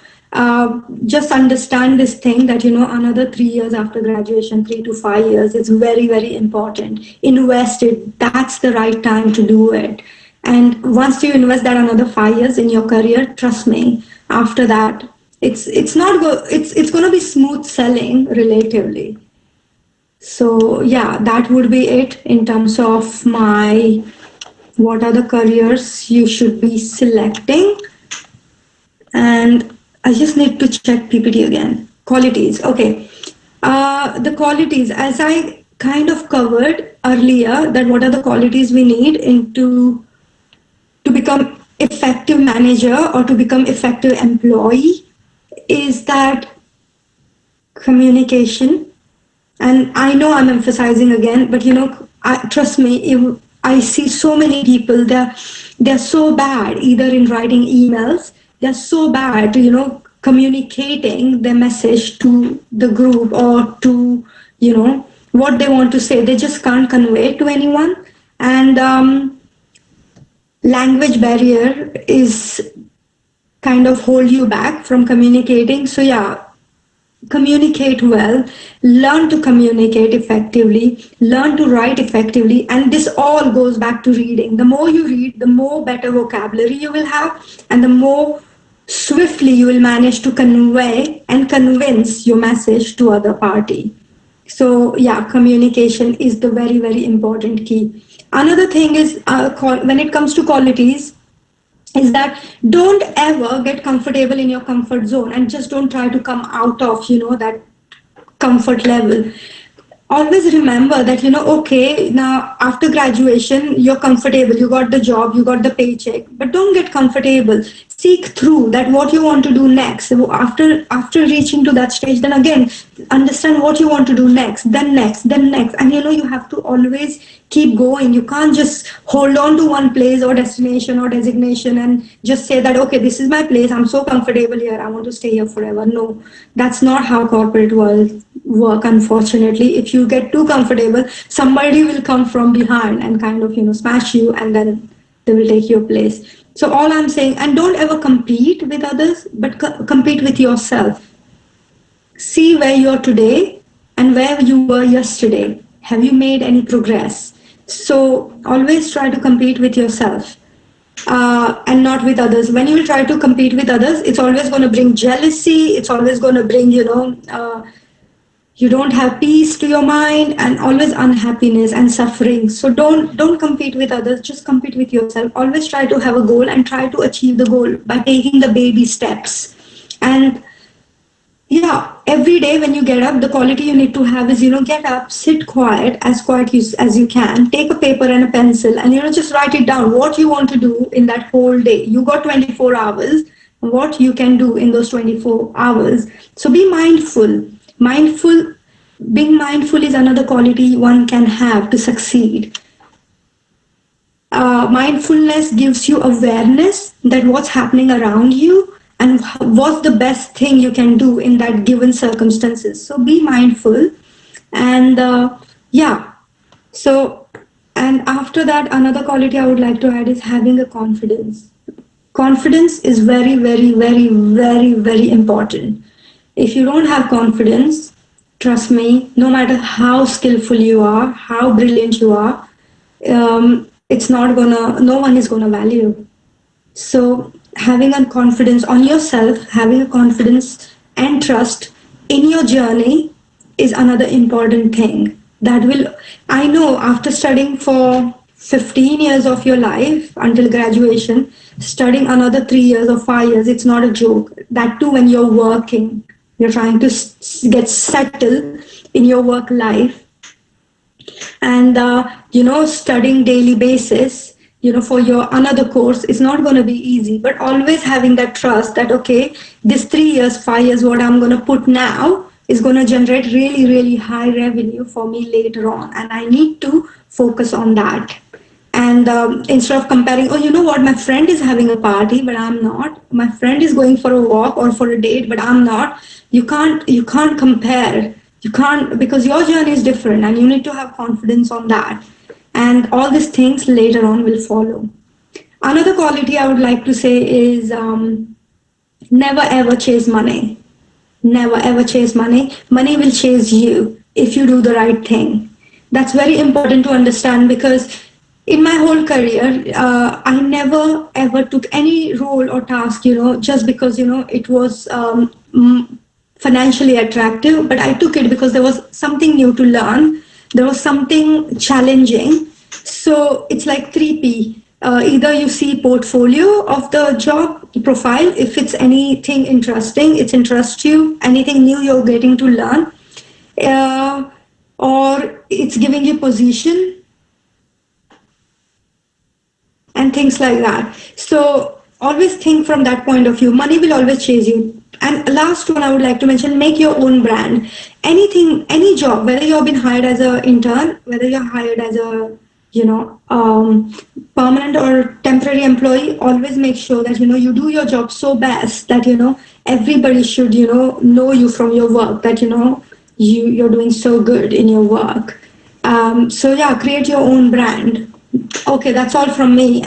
Just understand this thing that, another 3 years after graduation, 3 to 5 years, it's very, very important. Invest it. That's the right time to do it. And once you invest that another 5 years in your career, trust me, after that, it's going to be smooth selling relatively. So yeah, that would be it in terms of what are the careers you should be selecting. And I just need to check PPT again. Qualities, okay. The qualities, as I kind of covered earlier, that what are the qualities we need to become effective manager or to become effective employee, is that communication. And I know I'm emphasizing again, but trust me, I see so many people, they're so bad either in writing emails, they're so bad, communicating their message to the group or to, what they want to say. They just can't convey to anyone. And language barrier is kind of hold you back from communicating. So yeah, communicate well, learn to communicate effectively, learn to write effectively, and this all goes back to reading. The more you read, the more better vocabulary you will have, and the more swiftly you will manage to convey and convince your message to other party. So yeah, communication is the very, very important key. Another thing is when it comes to qualities, is that don't ever get comfortable in your comfort zone and just don't try to come out of, that comfort level. Always remember that, okay, now after graduation, you're comfortable, you got the job, you got the paycheck, but don't get comfortable. Seek through that what you want to do next. So after reaching to that stage, then again, understand what you want to do next, then next. And you have to always keep going. You can't just hold on to one place or destination or designation and just say that, okay, this is my place, I'm so comfortable here, I want to stay here forever. No, that's not how corporate world work, unfortunately. If you get too comfortable, somebody will come from behind and kind of, smash you, and then they will take your place. So all I'm saying, and don't ever compete with others, but compete with yourself. See where you're today and where you were yesterday. Have you made any progress? So always try to compete with yourself and not with others. When you try to compete with others, it's always going to bring jealousy. It's always going to bring, you don't have peace to your mind, and always unhappiness and suffering. So don't compete with others, just compete with yourself. Always try to have a goal and try to achieve the goal by taking the baby steps. And yeah, every day when you get up, the quality you need to have is, get up, sit quiet as you can, take a paper and a pencil, and, just write it down, what you want to do in that whole day. You got 24 hours, what you can do in those 24 hours. So be mindful. Being mindful is another quality one can have to succeed. Mindfulness gives you awareness that what's happening around you and what's the best thing you can do in that given circumstances. So be mindful. And and after that, another quality I would like to add is having a confidence. Confidence is very, very, very, very, very important. If you don't have confidence, trust me, no matter how skillful you are, how brilliant you are, no one is gonna value you. So having a confidence on yourself, having a confidence and trust in your journey is another important thing. I know after studying for 15 years of your life until graduation, studying another 3 years or 5 years, it's not a joke. That too when you're working. You're trying to get settled in your work life, and studying daily basis, for your another course is not going to be easy. But always having that trust that, okay, this 3 years, 5 years, what I'm going to put now is going to generate really, really high revenue for me later on. And I need to focus on that. And instead of comparing, oh, you know what, my friend is having a party, but I'm not. My friend is going for a walk or for a date, but I'm not. You can't compare. You can't, because your journey is different and you need to have confidence on that. And all these things later on will follow. Another quality I would like to say is never ever chase money. Never ever chase money. Money will chase you if you do the right thing. That's very important to understand, because in my whole career, I never ever took any role or task, just because, it was financially attractive, but I took it because there was something new to learn. There was something challenging. So it's like 3P. Either you see portfolio of the job profile, if it's anything interesting, it interests you, anything new you're getting to learn, or it's giving you position and things like that. So always think from that point of view. Money will always chase you. And last one I would like to mention, make your own brand. Anything, any job, whether you've been hired as an intern, whether you're hired as a permanent or temporary employee, always make sure that you do your job so best that everybody should know you from your work, that you're doing so good in your work. So yeah, create your own brand. Okay, that's all from me.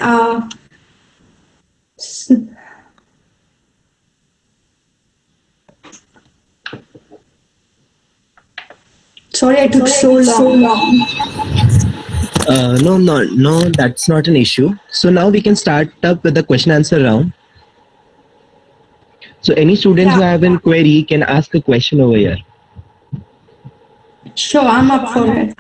Sorry I took so long. No, that's not an issue. So now we can start up with the question answer round. So any students who Yeah. have a query can ask a question over here. Sure, I'm up for it.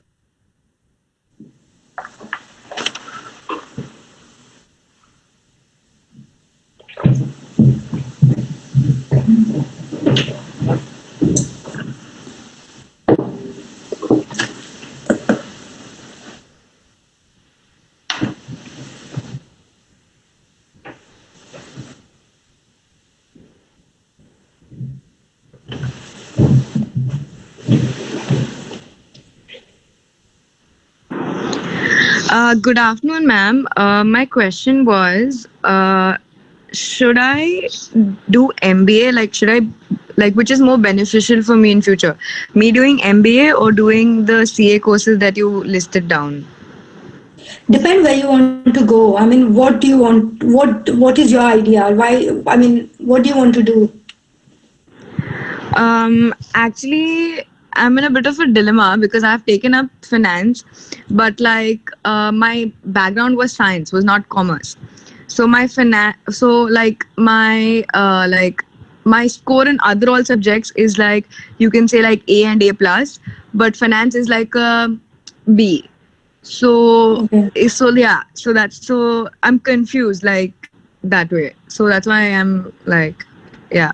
Good afternoon, ma'am. My question was, should I do MBA? Like, should I, like, which is more beneficial for me in future? Me doing MBA or doing the CA courses that you listed down? Depend where you want to go. I mean, what do you want? What is your idea? Why? I mean, what do you want to do? Actually, I'm in a bit of a dilemma because I've taken up finance, but my background was science, was not commerce. So my score in other all subjects is like, you can say like A and A plus, but finance is like a B. So Okay. so I'm confused like that way. So that's why I'm like, yeah.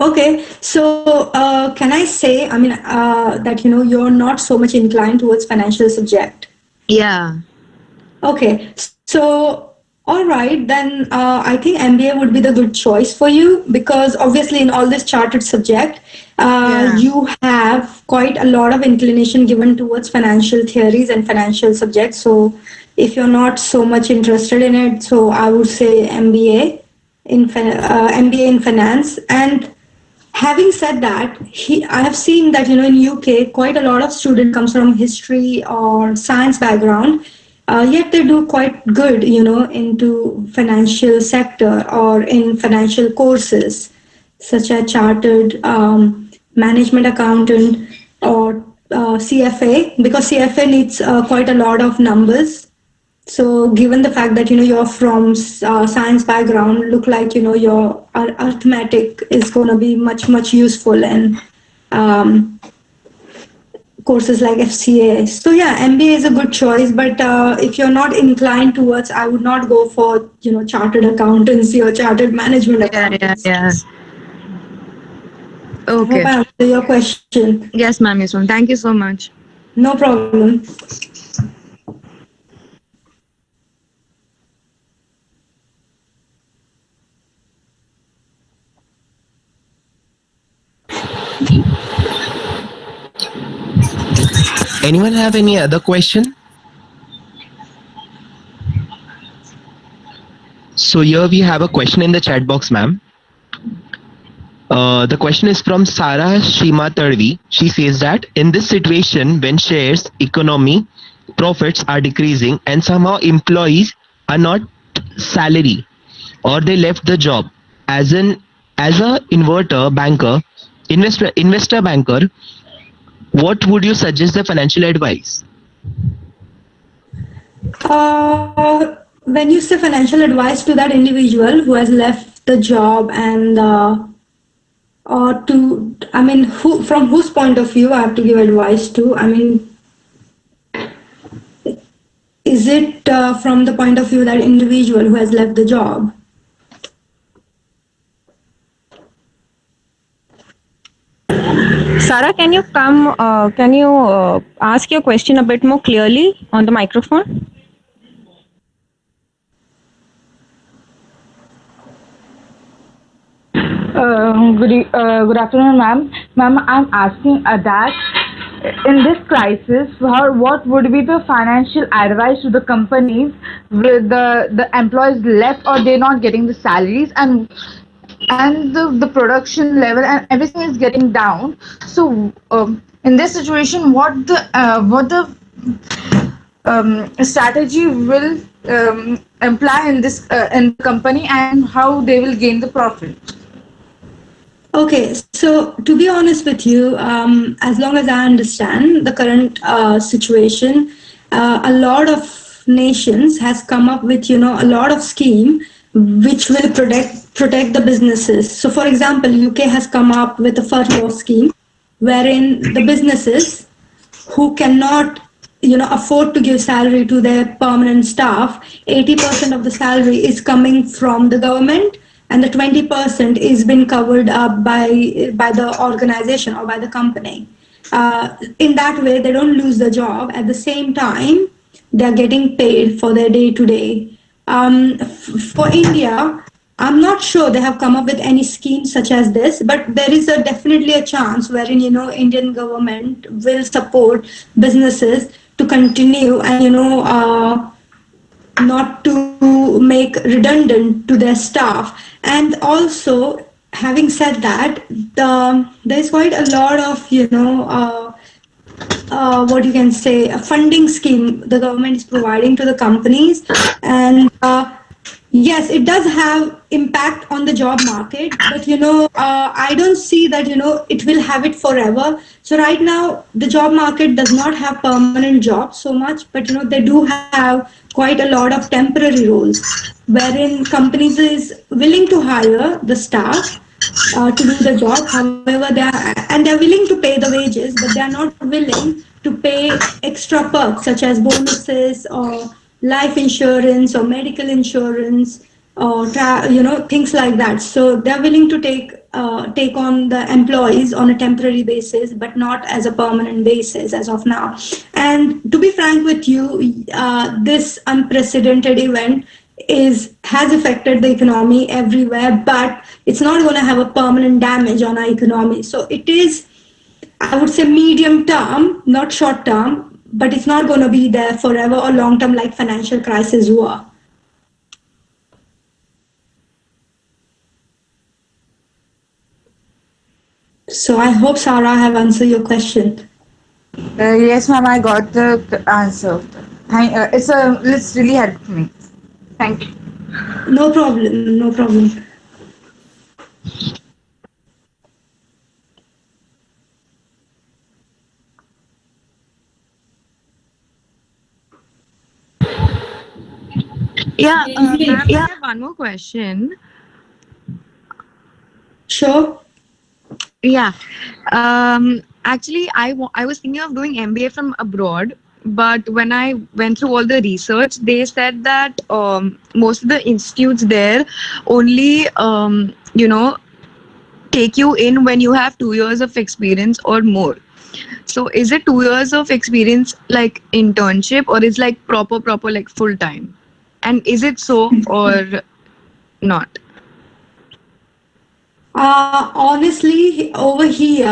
Okay. So can I say? I mean, that you're not so much inclined towards financial subject. Yeah. Okay. So all right, then I think MBA would be the good choice for you, because obviously in all this chartered subject, Yeah. you have quite a lot of inclination given towards financial theories and financial subjects. So if you're not so much interested in it, so I would say MBA in finance. And having said that, I have seen that in UK quite a lot of student comes from history or science background, yet they do quite good into financial sector or in financial courses such as chartered management accountant or CFA, because CFA needs quite a lot of numbers. So given the fact that you're from science background, look like your arithmetic is going to be much useful in courses like FCA. So yeah, MBA is a good choice, but if you're not inclined towards, I would not go for chartered accountancy or chartered management Yeah, accountancy. yeah. I hope Okay. I answered your question. Yes, ma'am. Yes, ma'am. Thank you so much. No problem. Anyone have any other question? So here we have a question in the chat box, ma'am. The question is from Sarah Shima Tadvi. She says that in this situation, when shares, economy, profits are decreasing, and somehow employees are not salary or they left the job, as a investor banker, what would you suggest the financial advice? When you say financial advice to that individual who has left the job and or to, I mean, from whose point of view I have to give advice to? I mean, is it from the point of view that individual who has left the job? Sarah, can you ask your question a bit more clearly on the microphone? Good afternoon, ma'am. Ma'am, I'm asking that in this crisis, what would be the financial advice to the companies with the employees left or they're not getting the salaries and the production level and everything is getting down. So in this situation, what the strategy will imply in this in the company and how they will gain the profit? Okay, so to be honest with you, as long as I understand the current situation, a lot of nations has come up with a lot of scheme which will protect the businesses. So, for example, UK has come up with a furlough scheme wherein the businesses who cannot afford to give salary to their permanent staff, 80% of the salary is coming from the government and the 20% is been covered up by the organization or by the company. In that way, they don't lose the job. At the same time, they're getting paid for their day-to-day. For India, I'm not sure they have come up with any scheme such as this, but there is definitely a chance wherein Indian government will support businesses to continue and not to make redundant to their staff. And also, having said that, there's quite a lot of what you can say, a funding scheme the government is providing to the companies, and yes, it does have impact on the job market, but I don't see that it will have it forever. So right now the job market does not have permanent jobs so much, but they do have quite a lot of temporary roles wherein companies is willing to hire the staff to do the job. However, they're willing to pay the wages, but they are not willing to pay extra perks such as bonuses or life insurance or medical insurance or things like that. So they're willing to take on the employees on a temporary basis, but not as a permanent basis as of now. And to be frank with you, this unprecedented event has affected the economy everywhere, but it's not going to have a permanent damage on our economy. So it is, I would say, medium term, not short term, but it's not going to be there forever or long term like financial crisis were. So I hope, Sarah, I have answered your question. Yes, ma'am, I got the answer. It's really helped me. Thank you. No problem, no problem. Yeah, ma'am, I have one more question. Sure. Yeah. Actually, I was thinking of doing MBA from abroad, but when I went through all the research, they said that most of the institutes there only, take you in when you have 2 years of experience or more. So is it 2 years of experience like internship, or is like proper like full time? And is it so or not? Honestly, over here,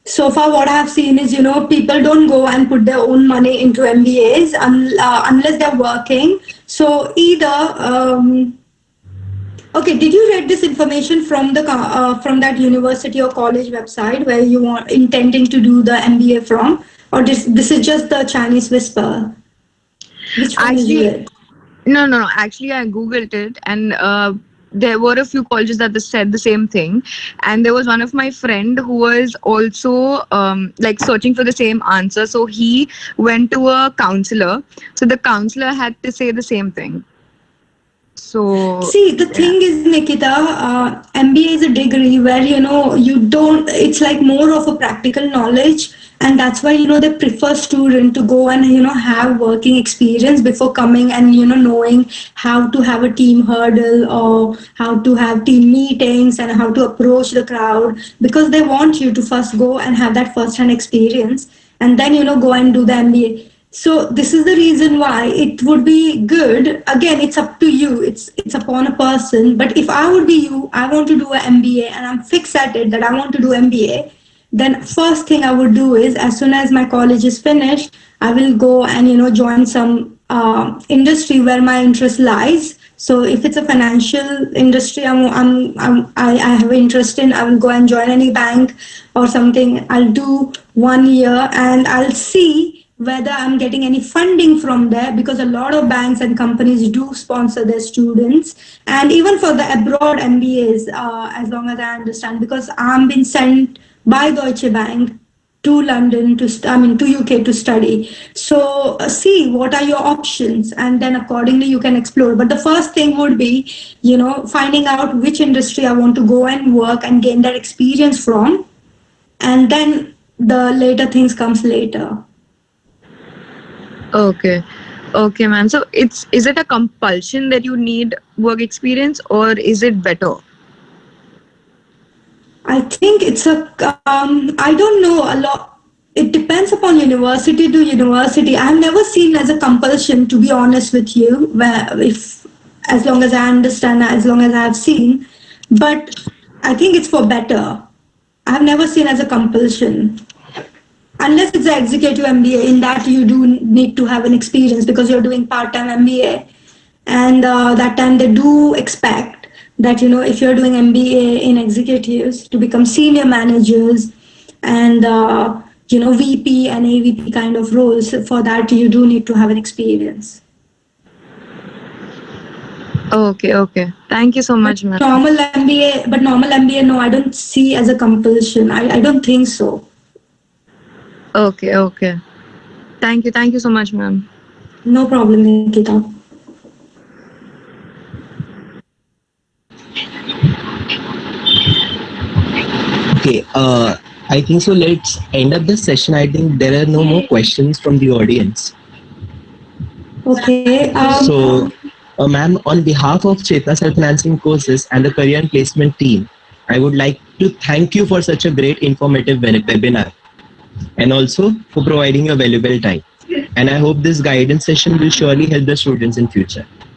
so far what I have seen is, people don't go and put their own money into MBAs unless they're working. So either, okay, did you read this information from from that university or college website where you are intending to do the MBA from, or this is just the Chinese whisper? Which one is Actually, it? no. Actually, I googled it, and there were a few colleges that said the same thing. And there was one of my friend who was also like searching for the same answer. So he went to a counselor. So the counselor had to say the same thing. So See, the thing is, Nikita, MBA is a degree where, you don't, it's like more of a practical knowledge. And that's why, they prefer student to go and, have working experience before coming and, knowing how to have a team hurdle or how to have team meetings and how to approach the crowd, because they want you to first go and have that first-hand experience and then, go and do the MBA. So this is the reason why it would be good. Again, it's up to you. It's upon a person. But if I would be you, I want to do an MBA and I'm fixed at it that I want to do MBA, then first thing I would do is, as soon as my college is finished, I will go and join some industry where my interest lies. So if it's a financial industry I have interest in, I will go and join any bank or something. I'll do 1 year and I'll see whether I'm getting any funding from there, because a lot of banks and companies do sponsor their students, and even for the abroad MBAs, as long as I understand, because I'm been sent by Deutsche Bank to London to UK to study. So see what are your options, and then accordingly you can explore. But the first thing would be, finding out which industry I want to go and work and gain that experience from, and then the later things comes later. okay, ma'am. So is it a compulsion that you need work experience, or is it better? I think it's I don't know a lot. It depends upon university to university. I've never seen as a compulsion, to be honest with you, where as long as I understand, as long as I've seen, but I think it's for better. I've never seen as a compulsion. Unless it's an executive MBA, in that you do need to have an experience because you're doing part-time MBA. And that time they do expect that, if you're doing MBA in executives to become senior managers and, VP and AVP kind of roles, for that you do need to have an experience. Okay. Thank you so much, ma'am. Normal MBA, no, I don't see as a compulsion. I don't think so. Okay. Thank you so much, ma'am. No problem, Nikita. Okay, I think so. Let's end up this session. I think there are no more questions from the audience. Okay. So, ma'am, on behalf of Chetna Self Financing Courses and the Career and Placement team, I would like to thank you for such a great informative webinar, and also for providing your valuable time. And I hope this guidance session will surely help the students in future.